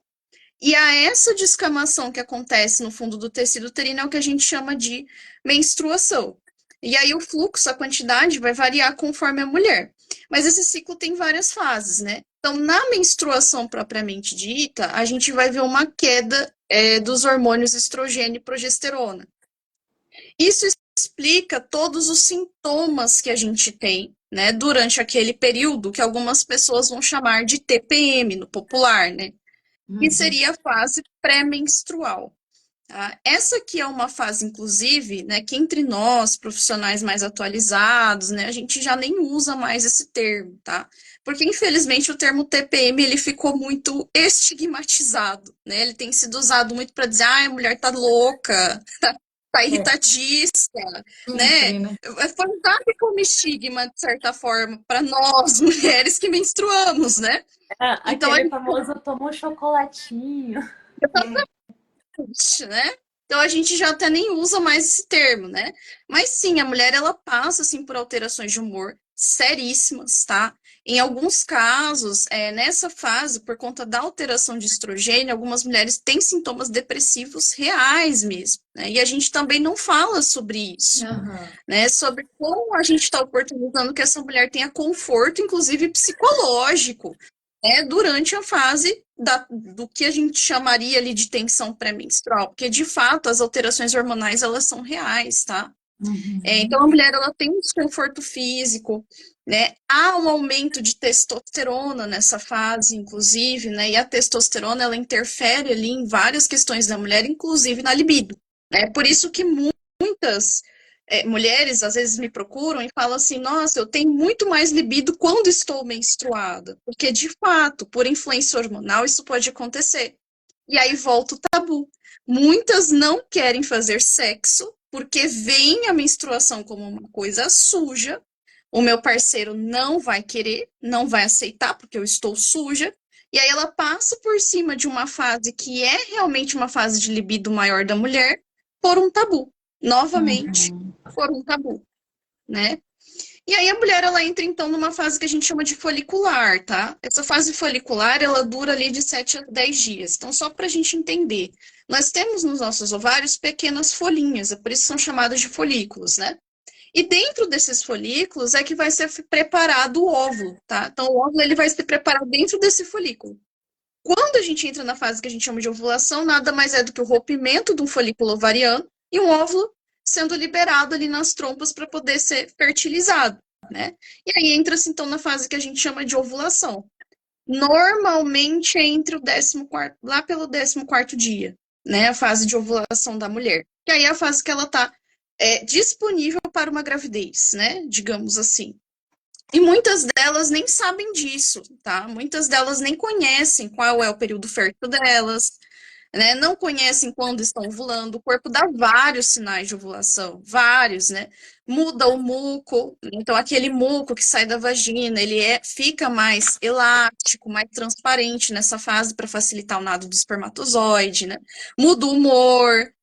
e a essa descamação que acontece no fundo do tecido uterino é o que a gente chama de menstruação. E aí o fluxo, a quantidade vai variar conforme a mulher. Mas esse ciclo tem várias fases, né? Então, na menstruação propriamente dita, a gente vai ver uma queda dos hormônios estrogênio e progesterona. Isso explica todos os sintomas que a gente tem, né, durante aquele período que algumas pessoas vão chamar de TPM, no popular, né? Que seria a fase pré-menstrual. Tá? Essa aqui é uma fase, inclusive, né, que entre nós, profissionais mais atualizados, né, a gente já nem usa mais esse termo, tá? Porque, infelizmente, o termo TPM, ele ficou muito estigmatizado, né? Ele tem sido usado muito para dizer, ah, a mulher tá louca, tá irritadíssima, né? Sempre, né? Foi dado como estigma, de certa forma, para nós, mulheres que menstruamos, né? Então, a Aquele famoso tomou chocolatinho. gente, né? Então a gente já até nem usa mais esse termo, né? Mas sim, a mulher ela passa assim por alterações de humor seríssimas, tá? Em alguns casos, nessa fase, por conta da alteração de estrogênio, algumas mulheres têm sintomas depressivos reais mesmo, né? E a gente também não fala sobre isso, né? Sobre como a gente está oportunizando que essa mulher tenha conforto, inclusive psicológico, durante a fase do que a gente chamaria ali de tensão pré-menstrual, porque de fato as alterações hormonais elas são reais, tá? Então a mulher ela tem um desconforto físico, né? Há um aumento de testosterona nessa fase, inclusive, né? E a testosterona ela interfere ali em várias questões da mulher, inclusive na libido, né? Por isso que muitas mulheres às vezes me procuram e falam assim, nossa, eu tenho muito mais libido quando estou menstruada, porque de fato, por influência hormonal, isso pode acontecer. E aí volta o tabu. Muitas não querem fazer sexo porque veem a menstruação como uma coisa suja. O meu parceiro não vai querer, não vai aceitar porque eu estou suja. E aí ela passa por cima de uma fase que é realmente uma fase de libido maior da mulher por um tabu. Novamente, por um tabu, né? E aí a mulher, ela entra, então, numa fase que a gente chama de folicular, tá? Essa fase folicular, ela dura ali de 7 a 10 dias. Então, só para a gente entender, nós temos nos nossos ovários pequenas folhinhas, é por isso que são chamadas de folículos, né? E dentro desses folículos é que vai ser preparado o óvulo, tá? Então, o óvulo, ele vai ser preparado dentro desse folículo. Quando a gente entra na fase que a gente chama de ovulação, nada mais é do que o rompimento de um folículo ovariano e um óvulo sendo liberado ali nas trompas para poder ser fertilizado, né? E aí entra-se então na fase que a gente chama de ovulação. Normalmente é entre o 14º, lá pelo 14º dia, né? A fase de ovulação da mulher. E aí é a fase que ela está disponível para uma gravidez, né? Digamos assim. E muitas delas nem sabem disso, tá? Muitas delas nem conhecem qual é o período fértil delas, né? Não conhecem quando estão ovulando. O corpo dá vários sinais de ovulação, vários, né? Muda o muco, então aquele muco que sai da vagina, ele fica mais elástico, mais transparente nessa fase para facilitar o nado do espermatozoide, né? Muda o humor.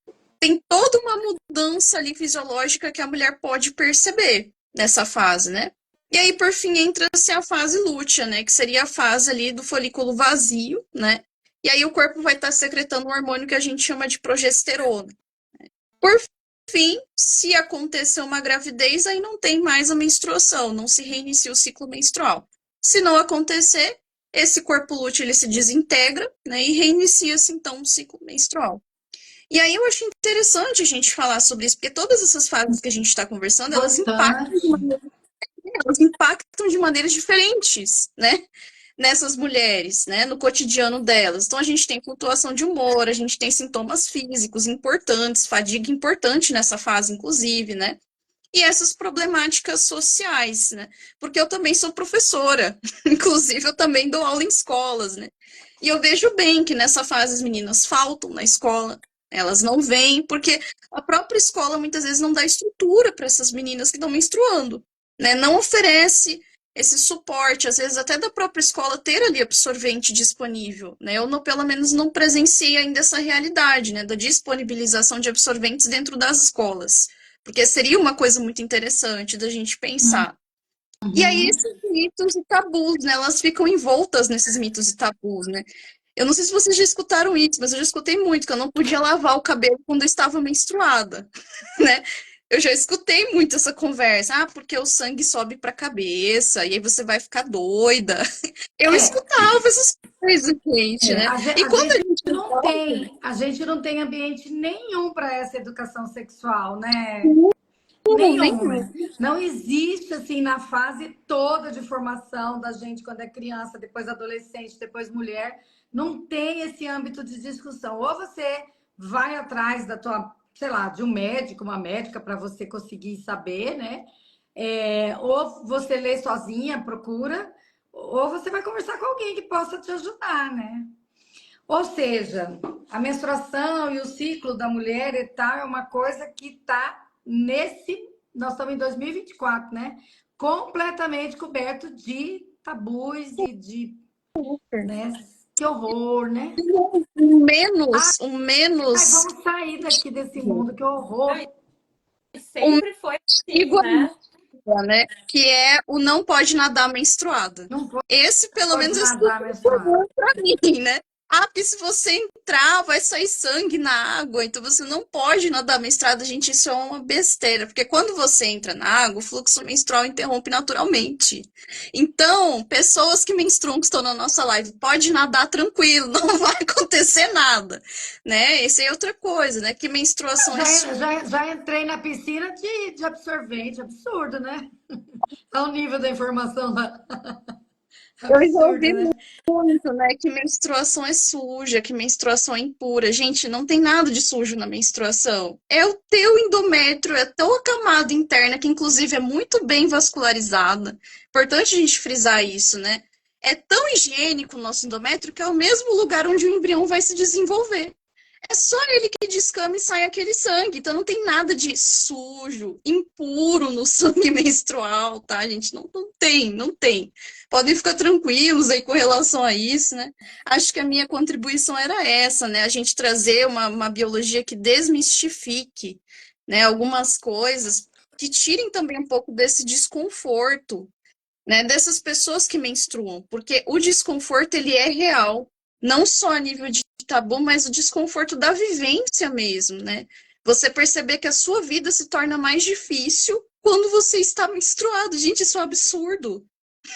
Tem toda uma mudança ali fisiológica que a mulher pode perceber nessa fase, né? E aí, por fim, entra-se a fase lútea, né? Que seria a fase ali do folículo vazio, né? E aí o corpo vai estar secretando um hormônio que a gente chama de progesterona. Por fim, se acontecer uma gravidez, aí não tem mais a menstruação, não se reinicia o ciclo menstrual. Se não acontecer, esse corpo lúteo ele se desintegra, né? E reinicia-se então o ciclo menstrual. E aí eu acho interessante a gente falar sobre isso, porque todas essas fases que a gente está conversando, elas impactam de maneiras diferentes, né? Nessas mulheres, né? No cotidiano delas. Então a gente tem flutuação de humor, a gente tem sintomas físicos importantes, fadiga importante nessa fase, inclusive, né? E essas problemáticas sociais, né? Porque eu também sou professora, inclusive eu também dou aula em escolas, né? E eu vejo bem que nessa fase as meninas faltam na escola, elas não vêm, porque a própria escola muitas vezes não dá estrutura para essas meninas que estão menstruando, né? Não oferece esse suporte, às vezes até da própria escola ter ali absorvente disponível, né? Eu, pelo menos, não presenciei ainda essa realidade, né? Da disponibilização de absorventes dentro das escolas, porque seria uma coisa muito interessante da gente pensar. E aí esses mitos e tabus, né? Elas ficam envoltas nesses mitos e tabus, né? Eu não sei se vocês já escutaram isso, mas eu já escutei muito, que eu não podia lavar o cabelo quando eu estava menstruada, né? Eu já escutei muito essa conversa. Ah, porque o sangue sobe pra cabeça, e aí você vai ficar doida. Eu É, escutava essas coisas, gente, né? E a quando a gente gente não olha, tem, a gente não tem ambiente nenhum para essa educação sexual, né? Nenhum. nem Não existe assim na fase toda de formação da gente quando é criança, depois adolescente, depois mulher, não tem esse âmbito de discussão. Ou você vai atrás da tua, sei lá, de um médico, uma médica para você conseguir saber, né? Ou você lê sozinha, procura, ou você vai conversar com alguém que possa te ajudar, né? Ou seja, a menstruação e o ciclo da mulher e tal é uma coisa que está nesse. Nós estamos em 2024, né? Completamente coberto de tabus e de. Né? Que horror, né? um Ai, menos, vamos sair daqui desse mundo, que horror. E um sempre foi assim, igual, né? né? Que é o não pode nadar menstruada. Não Esse, pelo pode menos, é nadar super menstruada. comum pra mim, né? Ah, porque se você entrar, vai sair sangue na água, então você não pode nadar menstruada, gente, isso é uma besteira, porque quando você entra na água, o fluxo menstrual interrompe naturalmente. Então, pessoas que menstruam que estão na nossa live, pode nadar tranquilo, não vai acontecer nada, né? Essa é outra coisa, né? Que menstruação é Já entrei na piscina de absorvente, absurdo, né? Olha o nível da informação Eu já absurdo, ouvi né? muito, né, que menstruação é suja, que menstruação é impura. Gente, não tem nada de sujo na menstruação. É o teu endométrio, é a tua camada interna, que inclusive é muito bem vascularizada. Importante a gente frisar isso, né? É tão higiênico o nosso endométrio que é o mesmo lugar onde o embrião vai se desenvolver. É só ele que descama e sai aquele sangue. Então não tem nada de sujo, impuro no sangue menstrual, tá, gente? Não, não tem, não tem. Podem ficar tranquilos aí com relação a isso, né? Acho que a minha contribuição era essa, né? A gente trazer uma biologia que desmistifique, né, algumas coisas, que tirem também um pouco desse desconforto, né, dessas pessoas que menstruam, porque o desconforto ele é real, não só a nível de tabu, mas o desconforto da vivência mesmo, né? Você perceber que a sua vida se torna mais difícil quando você está menstruado. Gente, isso é um absurdo.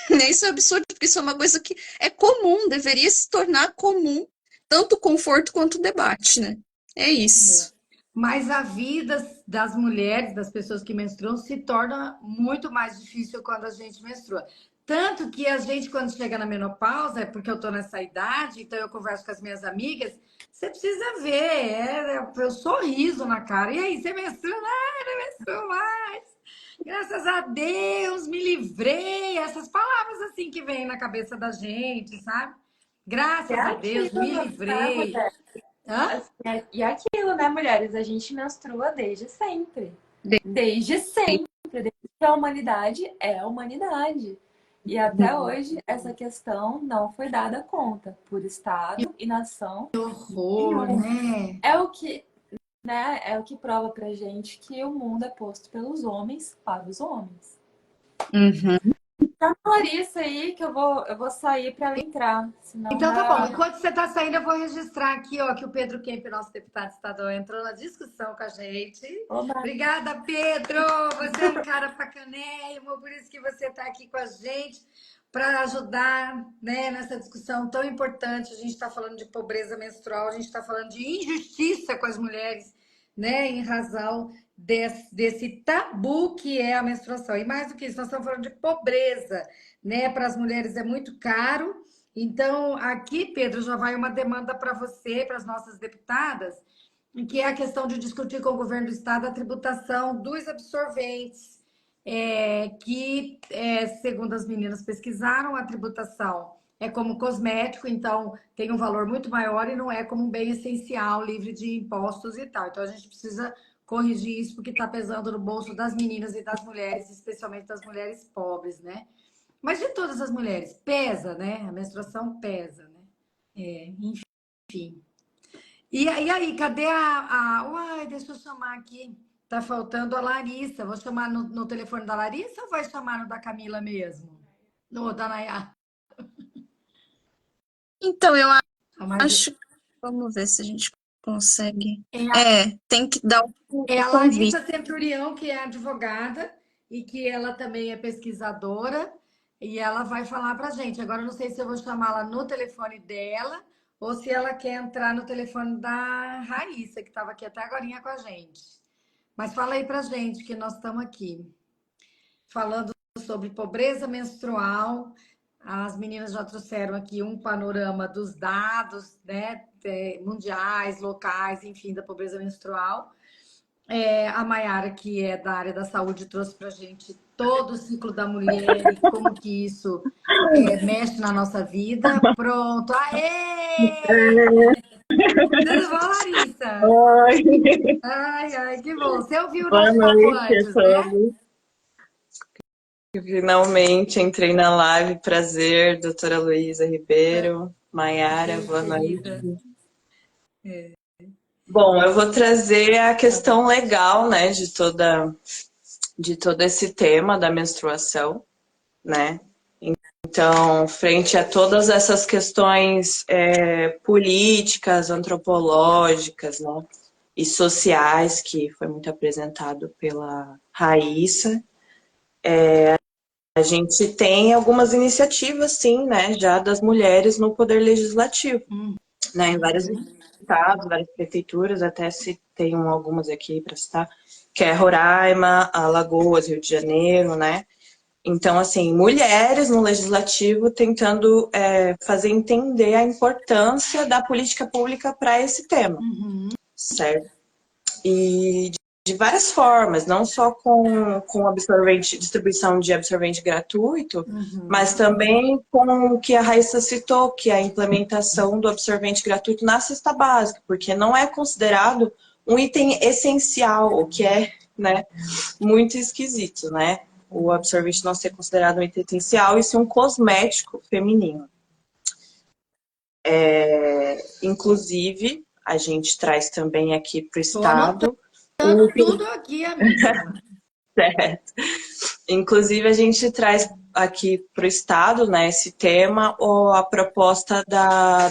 Né? Isso é absurdo, porque isso é uma coisa que é comum, deveria se tornar comum, tanto o conforto quanto o debate, né? É isso. Mas a vida das mulheres, das pessoas que menstruam, se torna muito mais difícil quando a gente menstrua. Tanto que a gente, quando chega na menopausa, é porque eu tô nessa idade, então eu converso com as minhas amigas, você precisa ver, eu sorriso na cara. E aí, você menstrua? Ah, não menstruo mais. Graças a Deus, me livrei. Essas palavras assim que vêm na cabeça da gente, sabe? E é Graças a Deus, aquilo, me né, livrei. mulher? Hã? Assim, e é aquilo, né, mulheres? A gente menstrua desde sempre. Bem, Desde sempre. Desde que a humanidade é a humanidade. E até hoje, essa questão não foi dada conta por Estado e nação Horror, nenhuma. né? É o que, né, é o que prova pra gente que o mundo é posto pelos homens para os homens. uhum. Tá a Larissa aí que eu vou sair para ela entrar, senão Então tá bom. vai. Enquanto você tá saindo, eu vou registrar aqui, ó, que o Pedro Kemp, nosso deputado estadual, entrou na discussão com a gente. Oba. Obrigada, Pedro! Você é um cara bacanérrimo, por isso que você tá aqui com a gente para ajudar, né, nessa discussão tão importante. A gente está falando de pobreza menstrual, a gente está falando de injustiça com as mulheres, né, em razão desse tabu que é a menstruação. E mais do que isso, nós estamos falando de pobreza, né? Para as mulheres é muito caro. Então, aqui, Pedro, já vai uma demanda para você, para as nossas deputadas, que é a questão de discutir com o governo do estado a tributação dos absorventes, segundo as meninas pesquisaram, a tributação é como cosmético, então tem um valor muito maior e não é como um bem essencial, livre de impostos e tal. Então, a gente precisa corrigir isso, porque está pesando no bolso das meninas e das mulheres, especialmente das mulheres pobres, né? Mas de todas as mulheres, pesa, né? A menstruação pesa, né? Enfim. E aí, cadê Uai, deixa eu chamar aqui. Tá faltando a Larissa. Vou chamar no telefone da Larissa ou vai chamar no da Camila mesmo? No da Nayá? Então, eu Ah, mas acho. Vamos ver se a gente consegue. É Tem que dar É o a convite. Larissa Centurião, que é advogada e que ela também é pesquisadora, e ela vai falar para a gente. Agora, eu não sei se eu vou chamá-la no telefone dela ou se ela quer entrar no telefone da Raíssa, que estava aqui até agorinha com a gente. Mas fala aí para a gente, que nós estamos aqui falando sobre pobreza menstrual. As meninas já trouxeram aqui um panorama dos dados, né, mundiais, locais, enfim, da pobreza menstrual. A Mayara, que é da área da saúde, trouxe para a gente todo o ciclo da mulher e como que isso mexe na nossa vida. Pronto, aê! Tudo bom, Larissa? Oi, Ai, ai, que bom. Você ouviu o boa nosso papo noite a antes, né? todos. Finalmente entrei na live. Prazer, doutora Luísa Ribeiro, Mayara, boa Querida. noite. Bom, eu vou trazer a questão legal, né, de todo esse tema da menstruação, né? Então, frente a todas essas questões políticas, antropológicas, né, e sociais, que foi muito apresentado pela Raíssa, a gente tem algumas iniciativas, sim, né, já das mulheres no poder legislativo, né, em vários estados, várias prefeituras, até citei algumas aqui para citar, que é Roraima, Alagoas, Rio de Janeiro, né. Então, assim, mulheres no legislativo tentando fazer entender a importância da política pública para esse tema, certo? E de várias formas, não só com absorvente, distribuição de absorvente gratuito, mas também com o que a Raíssa citou, que é a implementação do absorvente gratuito na cesta básica, porque não é considerado um item essencial, o que é, né, muito esquisito, né? O absorvente não ser considerado um item essencial e sim um cosmético feminino. Inclusive, a gente traz também aqui para o Tô anotando Estado. tudo aqui, amiga. Certo. Inclusive, a gente traz aqui para o Estado, né, esse tema, ou a proposta da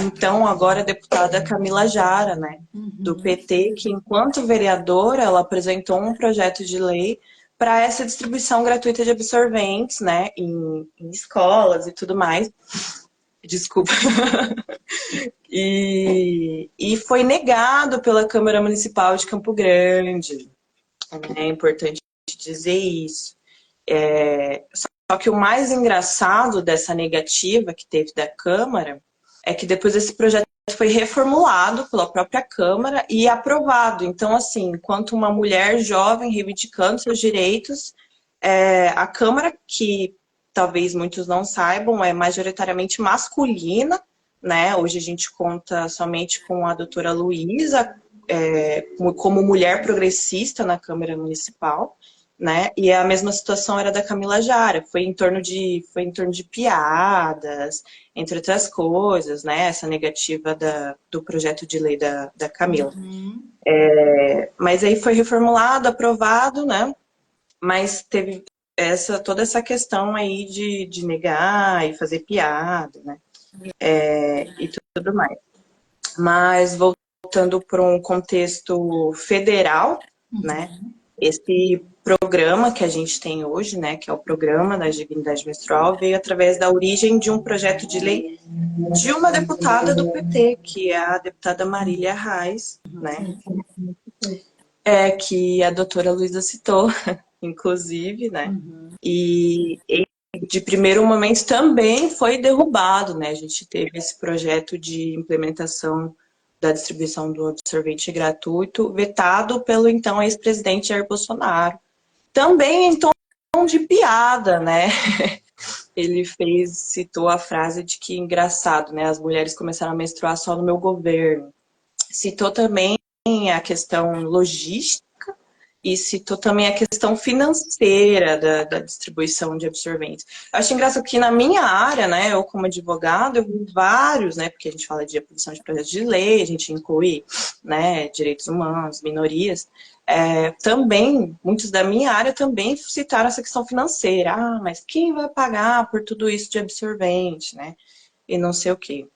então agora deputada Camila Jara, né, do PT, que enquanto vereadora, ela apresentou um projeto de lei para essa distribuição gratuita de absorventes, né, em escolas e tudo mais. Desculpa. E foi negado pela Câmara Municipal de Campo Grande. É importante dizer isso. Só que o mais engraçado dessa negativa que teve da Câmara é que depois esse projeto foi reformulado pela própria Câmara e aprovado. Então, assim, enquanto uma mulher jovem reivindicando seus direitos, a Câmara, que talvez muitos não saibam, é majoritariamente masculina, né? Hoje a gente conta somente com a doutora Luísa como mulher progressista na Câmara Municipal, né? E a mesma situação era da Camila Jara, foi em torno de piadas, entre outras coisas, né? Essa negativa do projeto de lei da Camila. Mas aí foi reformulado, aprovado, né? Mas teve toda essa questão aí de negar e fazer piada, né? E tudo mais. Mas voltando para um contexto federal, né? Esse programa que a gente tem hoje, né, que é o Programa da Dignidade Menstrual, veio através da origem de um projeto de lei de uma deputada do PT, que é a deputada Marília Reis, né, que a doutora Luísa citou, inclusive, né, e de primeiro momento também foi derrubado, né, a gente teve esse projeto de implementação da distribuição do absorvente gratuito, vetado pelo então ex-presidente Jair Bolsonaro. Também em tom de piada, né? Ele citou a frase de que engraçado, né? As mulheres começaram a menstruar só no meu governo. Citou também a questão logística e citou também a questão financeira da distribuição de absorventes. Eu acho engraçado que na minha área, né, eu como advogado, eu vi vários, né, porque a gente fala de aprovação de projetos de lei, a gente inclui, né, direitos humanos, minorias, também, muitos da minha área também citaram essa questão financeira. Ah, mas quem vai pagar por tudo isso de absorvente, né, e não sei o quê.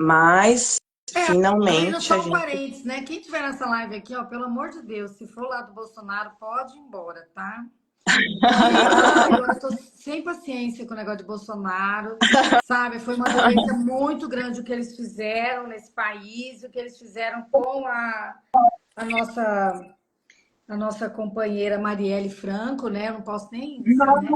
Mas Abrindo finalmente a só um gente... parênteses, né? Quem tiver nessa live aqui, ó, pelo amor de Deus, se for lá do Bolsonaro, pode ir embora, tá? Porque, eu estou sem paciência com o negócio de Bolsonaro, sabe? Foi uma violência muito grande o que eles fizeram nesse país, o que eles fizeram com a nossa, a nossa companheira Marielle Franco, né? Eu não posso nem dizer, né?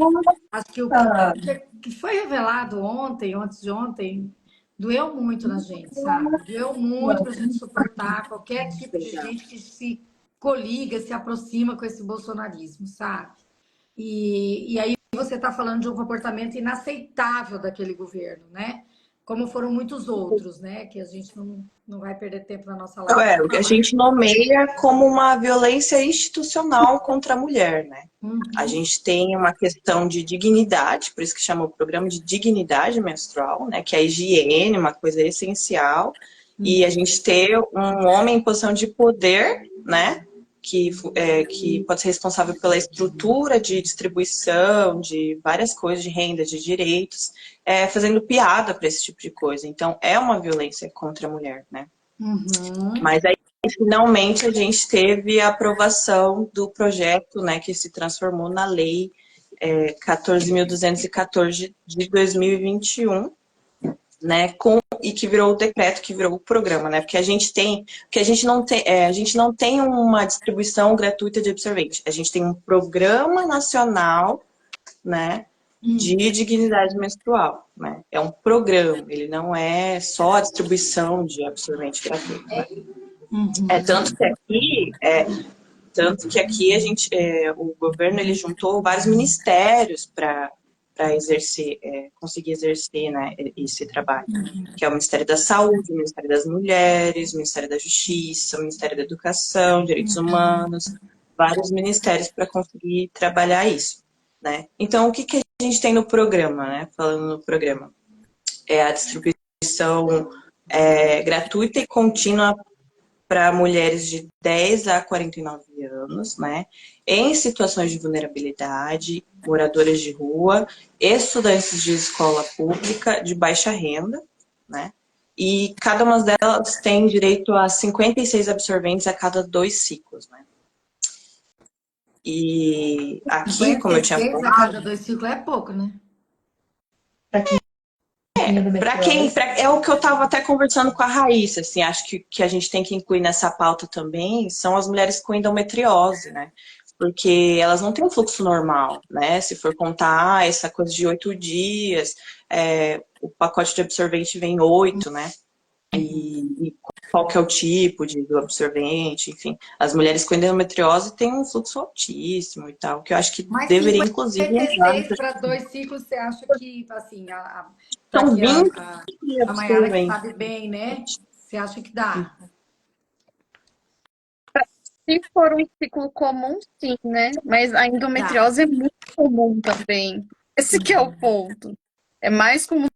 Acho que que foi revelado ontem, antes de ontem, doeu muito na gente, sabe? Doeu muito para a gente suportar qualquer tipo de gente que se coliga, se aproxima com esse bolsonarismo, sabe? E aí você está falando de um comportamento inaceitável daquele governo, né? Como foram muitos outros, né? Que a gente não vai perder tempo na nossa live O que a para falar. gente nomeia como uma violência institucional contra a mulher, né? A gente tem uma questão de dignidade, por isso que chama o programa de dignidade menstrual, né? Que é a higiene, uma coisa essencial. E a gente ter um homem em posição de poder, né? Que pode ser responsável pela estrutura de distribuição, de várias coisas, de renda, de direitos, fazendo piada para esse tipo de coisa. Então, é uma violência contra a mulher, né? Mas aí, finalmente, a gente teve a aprovação do projeto, né, que se transformou na Lei 14.214 de 2021, né, e que virou o decreto, que virou o programa, né, porque a gente não tem uma distribuição gratuita de absorvente, a gente tem um programa nacional, né, de dignidade menstrual, né, é um programa, ele não é só a distribuição de absorvente gratuito, né? Tanto que aqui a gente, o governo ele juntou vários ministérios para exercer, conseguir exercer, né, esse trabalho, que é o Ministério da Saúde, o Ministério das Mulheres, o Ministério da Justiça, o Ministério da Educação, Direitos Humanos, vários ministérios para conseguir trabalhar isso, né? Então, o que a gente tem no programa, né? Falando no programa, é a distribuição gratuita e contínua para mulheres de 10 a 49 anos, né, em situações de vulnerabilidade, moradoras de rua, estudantes de escola pública de baixa renda, né, e cada uma delas tem direito a 56 absorventes a cada 2 ciclos, né. E aqui, como eu tinha 56 a falado, cada 2 ciclos é pouco, né? é o que eu estava até conversando com a Raíssa, assim, acho que a gente tem que incluir nessa pauta também, são as mulheres com endometriose, né? Porque elas não têm um fluxo normal, né? Se for contar essa coisa de 8 dias, o pacote de absorvente vem 8, né? E qual que é o tipo do absorvente, enfim. As mulheres com endometriose têm um fluxo altíssimo e tal, que eu acho que Mas deveria, inclusive, entrar. 56 para 2 ciclos, você acha que, assim, tá São aqui 20 a Mayara que absorventes. sabe bem, né? Você acha que dá? Se for um ciclo comum, sim, né? Mas a endometriose é muito comum também. Esse que é o ponto. É mais comum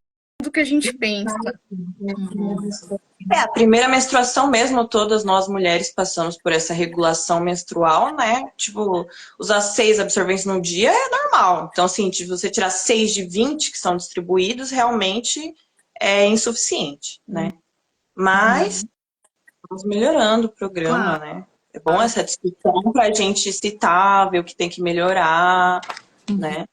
do que a gente pensa. A primeira menstruação mesmo, todas nós mulheres passamos por essa regulação menstrual, né? Tipo, usar 6 absorventes no dia é normal. Então, assim, se você tirar 6 de 20 que são distribuídos, realmente é insuficiente, né? Mas vamos melhorando o programa, Claro. né? É bom essa discussão para a gente citar, ver o que tem que melhorar, né?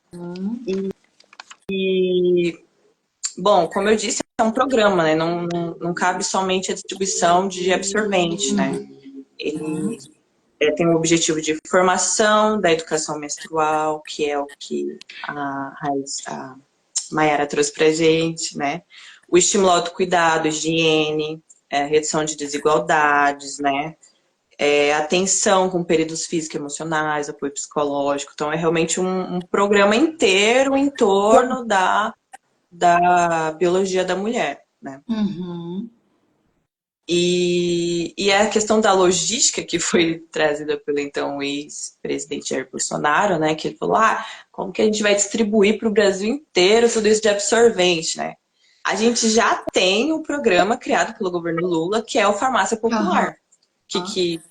Bom, como eu disse, é um programa, né? Não cabe somente a distribuição de absorvente, né? Ele tem o objetivo de formação da educação menstrual, que é o que a Mayara trouxe pra gente, né? O estímulo ao autocuidado, higiene, redução de desigualdades, né? Atenção com períodos físicos e emocionais, apoio psicológico. Então, é realmente um programa inteiro em torno da biologia da mulher, né? E a questão da logística que foi trazida pelo então ex-presidente Jair Bolsonaro, né? Que ele falou, como que a gente vai distribuir para o Brasil inteiro tudo isso de absorvente, né? A gente já tem um programa criado pelo governo Lula, que é o Farmácia Popular. Que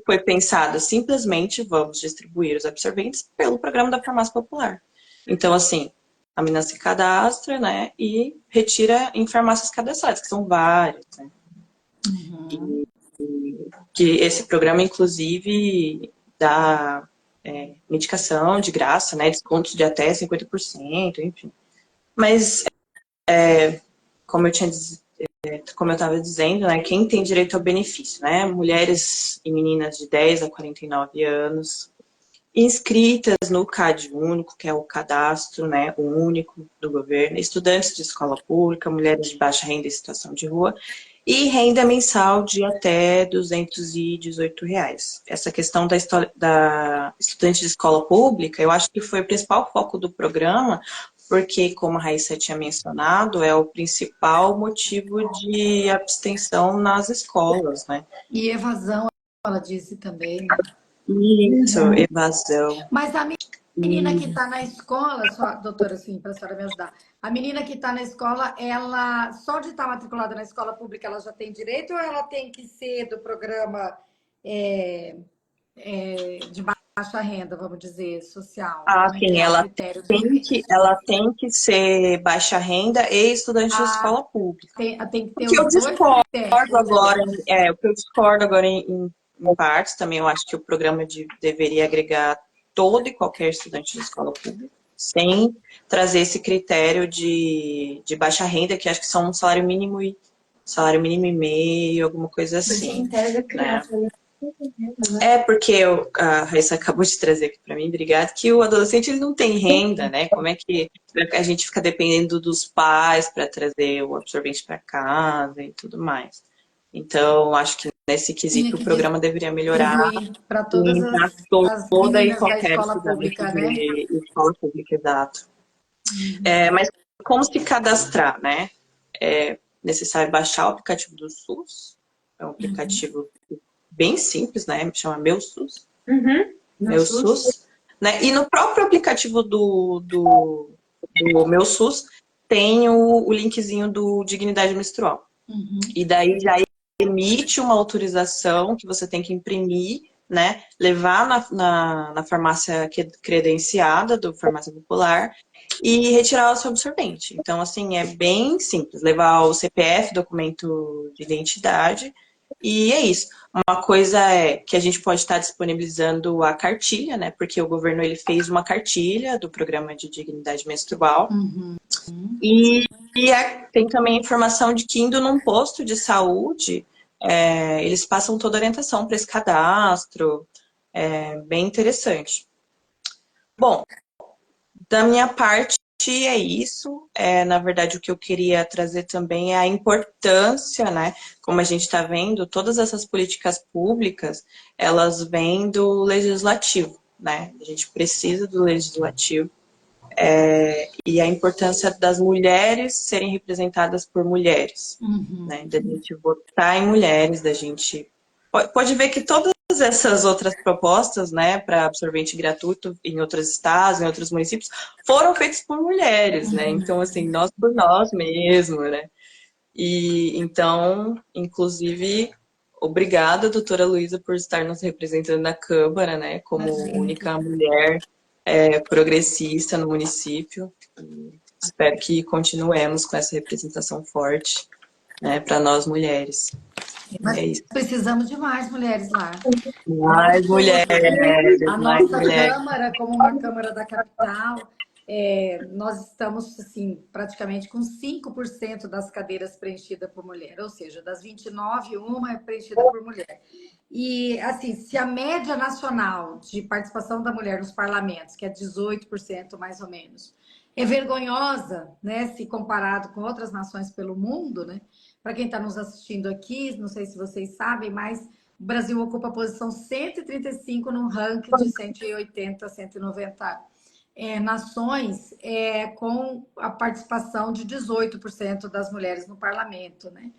foi pensado? Simplesmente vamos distribuir os absorventes pelo programa da Farmácia Popular. Então, assim, a menina se cadastra, né, e retira em farmácias cadastradas, que são várias, né. Uhum. Que esse programa, inclusive, dá medicação de graça, né? Descontos de até 50%, enfim. Mas, como eu tinha como eu estava dizendo, né, quem tem direito ao benefício, né? Mulheres e meninas de 10 a 49 anos, inscritas no CAD único, que é o cadastro, né, o único do governo, estudantes de escola pública, mulheres de baixa renda em situação de rua, e renda mensal de até R$ 218. Essa questão da estudante de escola pública, eu acho que foi o principal foco do programa, porque, como a Raíssa tinha mencionado, é o principal motivo de abstenção nas escolas, né? E evasão, ela disse também, né? Isso, evasão. Mas a menina que está na escola, só, doutora, assim, para a senhora me ajudar. A menina que está na escola, ela só de estar matriculada na escola pública, ela já tem direito ou ela tem que ser do programa de baixa renda, vamos dizer, social? Ah, Como é que sim, é o critério deles? ela tem que ser baixa renda e estudante de Ah, escola pública. tem que O ter que eu os dois discordo critérios. agora, o que eu discordo agora em partes, também eu acho que o programa deveria agregar todo e qualquer estudante de escola pública, sem trazer esse critério de baixa renda, que acho que são um salário mínimo e meio, alguma coisa assim. Né? Porque a Raíssa acabou de trazer aqui para mim, obrigada, que o adolescente ele não tem renda, né? Como é que a gente fica dependendo dos pais para trazer o absorvente para casa e tudo mais. Então, acho que nesse Tinha quesito o que programa deveria melhorar distribuir para todas para as toda e meninas da qualquer escola estudante pública, né? de escola pública, exato. Mas como se cadastrar, né? É necessário baixar o aplicativo do SUS, é um aplicativo bem simples, né? Chama Meu SUS. Meu SUS. Né? E no próprio aplicativo do Meu SUS tem o linkzinho do Dignidade Menstrual. E daí já emite uma autorização que você tem que imprimir, né? Levar na farmácia credenciada do Farmácia Popular e retirar o seu absorvente. Então, assim, é bem simples. Levar o CPF, documento de identidade, e é isso. Uma coisa é que a gente pode estar disponibilizando a cartilha, né? Porque o governo ele fez uma cartilha do programa de dignidade menstrual. E tem também a informação de que indo num posto de saúde, eles passam toda a orientação para esse cadastro. É bem interessante. Bom, da minha parte é isso. Na verdade, o que eu queria trazer também é a importância, né? Como a gente está vendo, todas essas políticas públicas, elas vêm do legislativo, né? A gente precisa do legislativo. E a importância das mulheres serem representadas por mulheres, né? Da gente votar em mulheres, da gente... Pode ver que todas essas outras propostas, né, para absorvente gratuito em outros estados, em outros municípios, foram feitas por mulheres, né? Então, assim, nós por nós mesmo, né? E então, inclusive, obrigada, doutora Luísa, por estar nos representando na Câmara, né, como única mulher progressista no município. E espero que continuemos com essa representação forte, né, para nós mulheres. Mas É isso. precisamos de mais mulheres lá. Mais mulheres, A mais nossa mulheres. Câmara, como uma Câmara da capital, nós estamos assim, praticamente com 5% das cadeiras preenchidas por mulher, ou seja, das 29, uma é preenchida por mulher. E assim, se a média nacional de participação da mulher nos parlamentos, que é 18% mais ou menos, é vergonhosa, né, se comparado com outras nações pelo mundo, né? Para quem está nos assistindo aqui, não sei se vocês sabem, mas o Brasil ocupa a posição 135 no ranking de 180, 190 nações com a participação de 18% das mulheres no parlamento, né?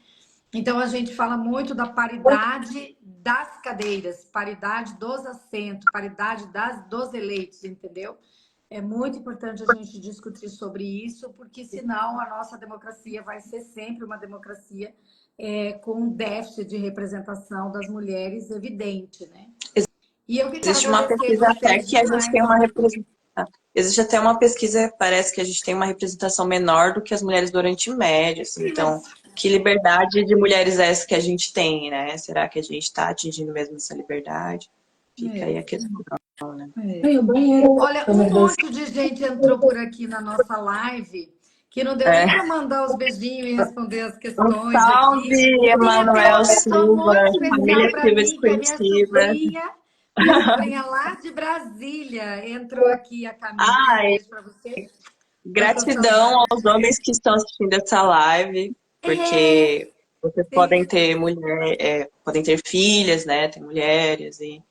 Então, a gente fala muito da paridade das cadeiras, paridade dos assentos, paridade dos eleitos, entendeu? É muito importante a gente discutir sobre isso, porque senão a nossa democracia vai ser sempre uma democracia com um déficit de representação das mulheres evidente, né? E eu que quero Existe uma agradecer pesquisa até vocês que a gente tem demais. uma representação. Existe até uma pesquisa, parece que a gente tem uma representação menor do que as mulheres do Oriente Médio, assim, então Que liberdade de mulheres é essa que a gente tem, né? Será que a gente está atingindo mesmo essa liberdade? Fica aí a questão, né? É. Olha, um monte de gente entrou por aqui na nossa live que não deu nem para mandar os beijinhos e responder as Um questões aqui. salve, Queria ter Emanuel uma pessoa Silva, muito especial família para Silva de mim, que é Curitiba. minha sobrinha lá de Brasília. Entrou aqui a Camila, um Ai, beijo para você. Tô com gratidão saudade. aos homens que estão assistindo essa live, É, porque vocês podem tem- ter podem ter filhas, né? Tem mulheres, e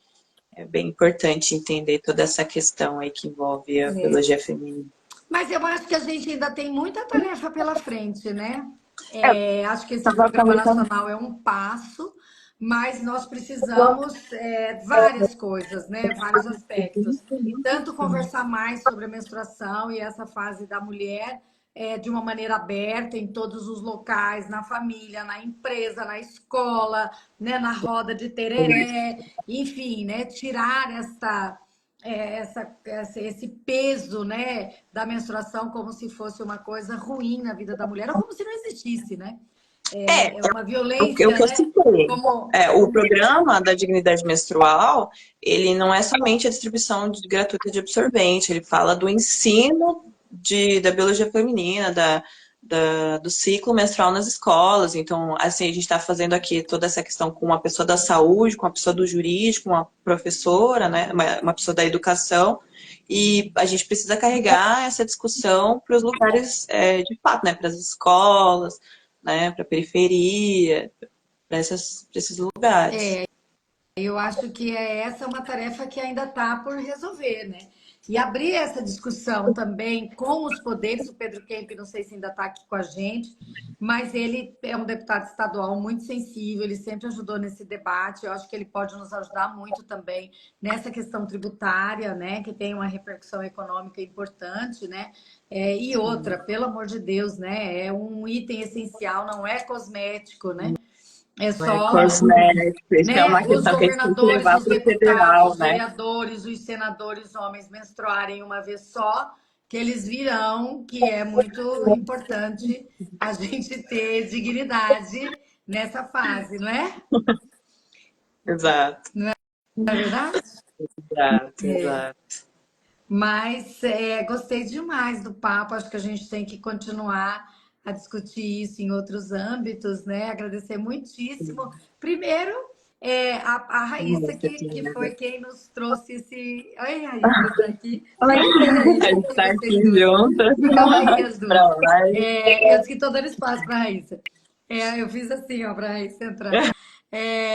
é bem importante entender toda essa questão aí que envolve a biologia feminina. Mas eu acho que a gente ainda tem muita tarefa pela frente, né? É, eu Acho que esse estava programa conversando. nacional é um passo, mas nós precisamos várias coisas, né? Vários aspectos. Tanto conversar mais sobre a menstruação e essa fase da mulher de uma maneira aberta em todos os locais, na família, na empresa, na escola, né? Na roda de tereré, enfim, né? Tirar esse peso, né, da menstruação como se fosse uma coisa ruim na vida da mulher, ou como se não existisse, né? É uma O que violência, eu né? citei. Como, O programa da dignidade menstrual, ele não é somente a distribuição gratuita de absorvente, ele fala do ensino da biologia feminina, do ciclo menstrual nas escolas. Então, assim, a gente está fazendo aqui toda essa questão com uma pessoa da saúde, com uma pessoa do jurídico, uma professora, né, uma pessoa da educação, e a gente precisa carregar essa discussão para os lugares de fato, né, para as escolas, né, para a periferia, para esses lugares. eu acho que essa é uma tarefa que ainda está por resolver, né? E abrir essa discussão também com os poderes, o Pedro Kemp, não sei se ainda está aqui com a gente, mas ele é um deputado estadual muito sensível, ele sempre ajudou nesse debate, eu acho que ele pode nos ajudar muito também nessa questão tributária, né? Que tem uma repercussão econômica importante, né? E outra, pelo amor de Deus, né? É um item essencial, não é cosmético, né? É só, Cosmético, isso é né, uma os questão que a gente tem que governadores, levar os para o deputados, federal, os né? vereadores, os senadores homens menstruarem uma vez só, que eles virão que é muito importante a gente ter dignidade nessa fase, não é? Exato, Não é verdade? exato, exato. Mas gostei demais do papo, acho que a gente tem que continuar a discutir isso em outros âmbitos, né? Agradecer muitíssimo. Primeiro, a Raíssa, Muito que querida. foi quem nos trouxe esse. Oi, Raíssa, tá aqui. Fiquem aí, A gente fiquem está vocês aqui duas. juntas Ficam aí as para duas. lá. Eu disse que estou dando espaço para a Raíssa. Eu fiz assim, ó, para a Raíssa entrar. É,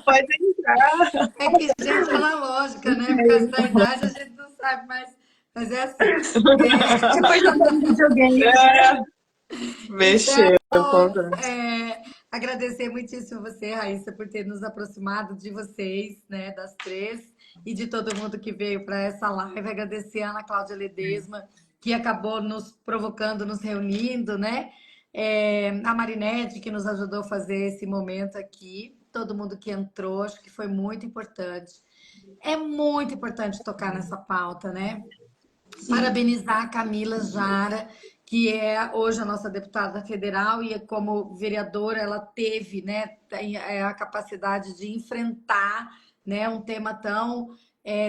Pode entrar. É que gente analógica, né? Por causa da idade a gente não sabe mais. Mas é assim. Depois jogando videogame. É, Então, mexeu, conta. agradecer muitíssimo você, Raíssa, por ter nos aproximado de vocês, né, das três, e de todo mundo que veio para essa live. Agradecer a Ana Cláudia Ledesma, que acabou nos provocando, nos reunindo, né? A Marinete, que nos ajudou a fazer esse momento aqui. Todo mundo que entrou, acho que foi muito importante. É muito importante tocar nessa pauta, né? Parabenizar a Camila Jara, que é hoje a nossa deputada federal e como vereadora ela teve, né, a capacidade de enfrentar, né, um tema tão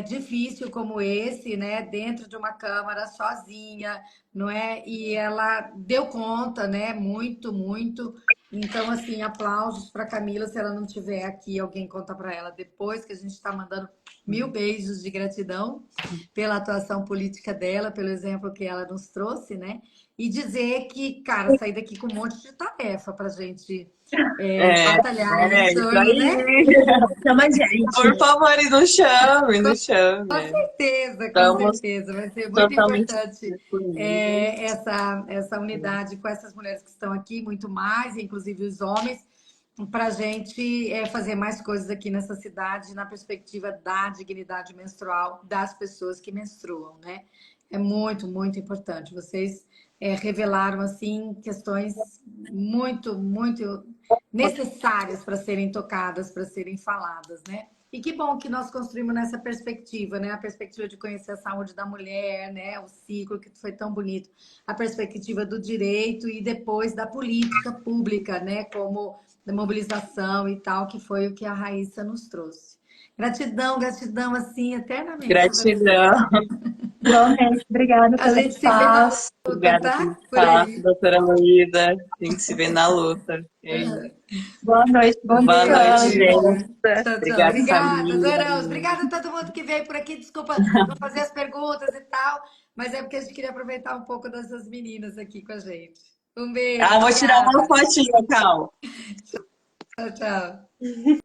difícil como esse, né, dentro de uma Câmara sozinha, não é? E ela deu conta, né, muito, muito. Então, assim, aplausos para Camila. Se ela não estiver aqui, alguém conta para ela depois, que a gente está mandando mil beijos de gratidão pela atuação política dela, pelo exemplo que ela nos trouxe, né? E dizer que, cara, sair daqui com um monte de tarefa para a gente batalhar isso, Isso né? aí. Chama a gente. Por favor, e não chame, não Com chame. certeza, com Estamos certeza. Vai ser muito totalmente importante disponíveis. essa unidade com essas mulheres que estão aqui, muito mais, inclusive os homens, para a gente fazer mais coisas aqui nessa cidade, na perspectiva da dignidade menstrual das pessoas que menstruam, né? É muito, muito importante. Vocês revelaram, assim, questões muito, muito necessárias para serem tocadas, para serem faladas, né? E que bom que nós construímos nessa perspectiva, né? A perspectiva de conhecer a saúde da mulher, né? O ciclo que foi tão bonito, a perspectiva do direito e depois da política pública, né? Como da mobilização e tal, que foi o que a Raíssa nos trouxe. Gratidão, gratidão, assim, eternamente. Gratidão. Igualmente, obrigada A pelo gente se vê na espaço. luta, Obrigada tá? pelo Por espaço, aí. doutora Luísa. A gente se vê na luta. Boa noite, bom Um Boa noite, beijo. descanso. gente. Tchau, tchau. Obrigada, Obrigada, Samira. adoramos. Obrigada a todo mundo que veio por aqui. Desculpa não fazer as perguntas e tal, mas é porque a gente queria aproveitar um pouco dessas meninas aqui com a gente. Um beijo, Ah, vou tirar uma obrigada. fotinha, Cal. Tchau, tchau.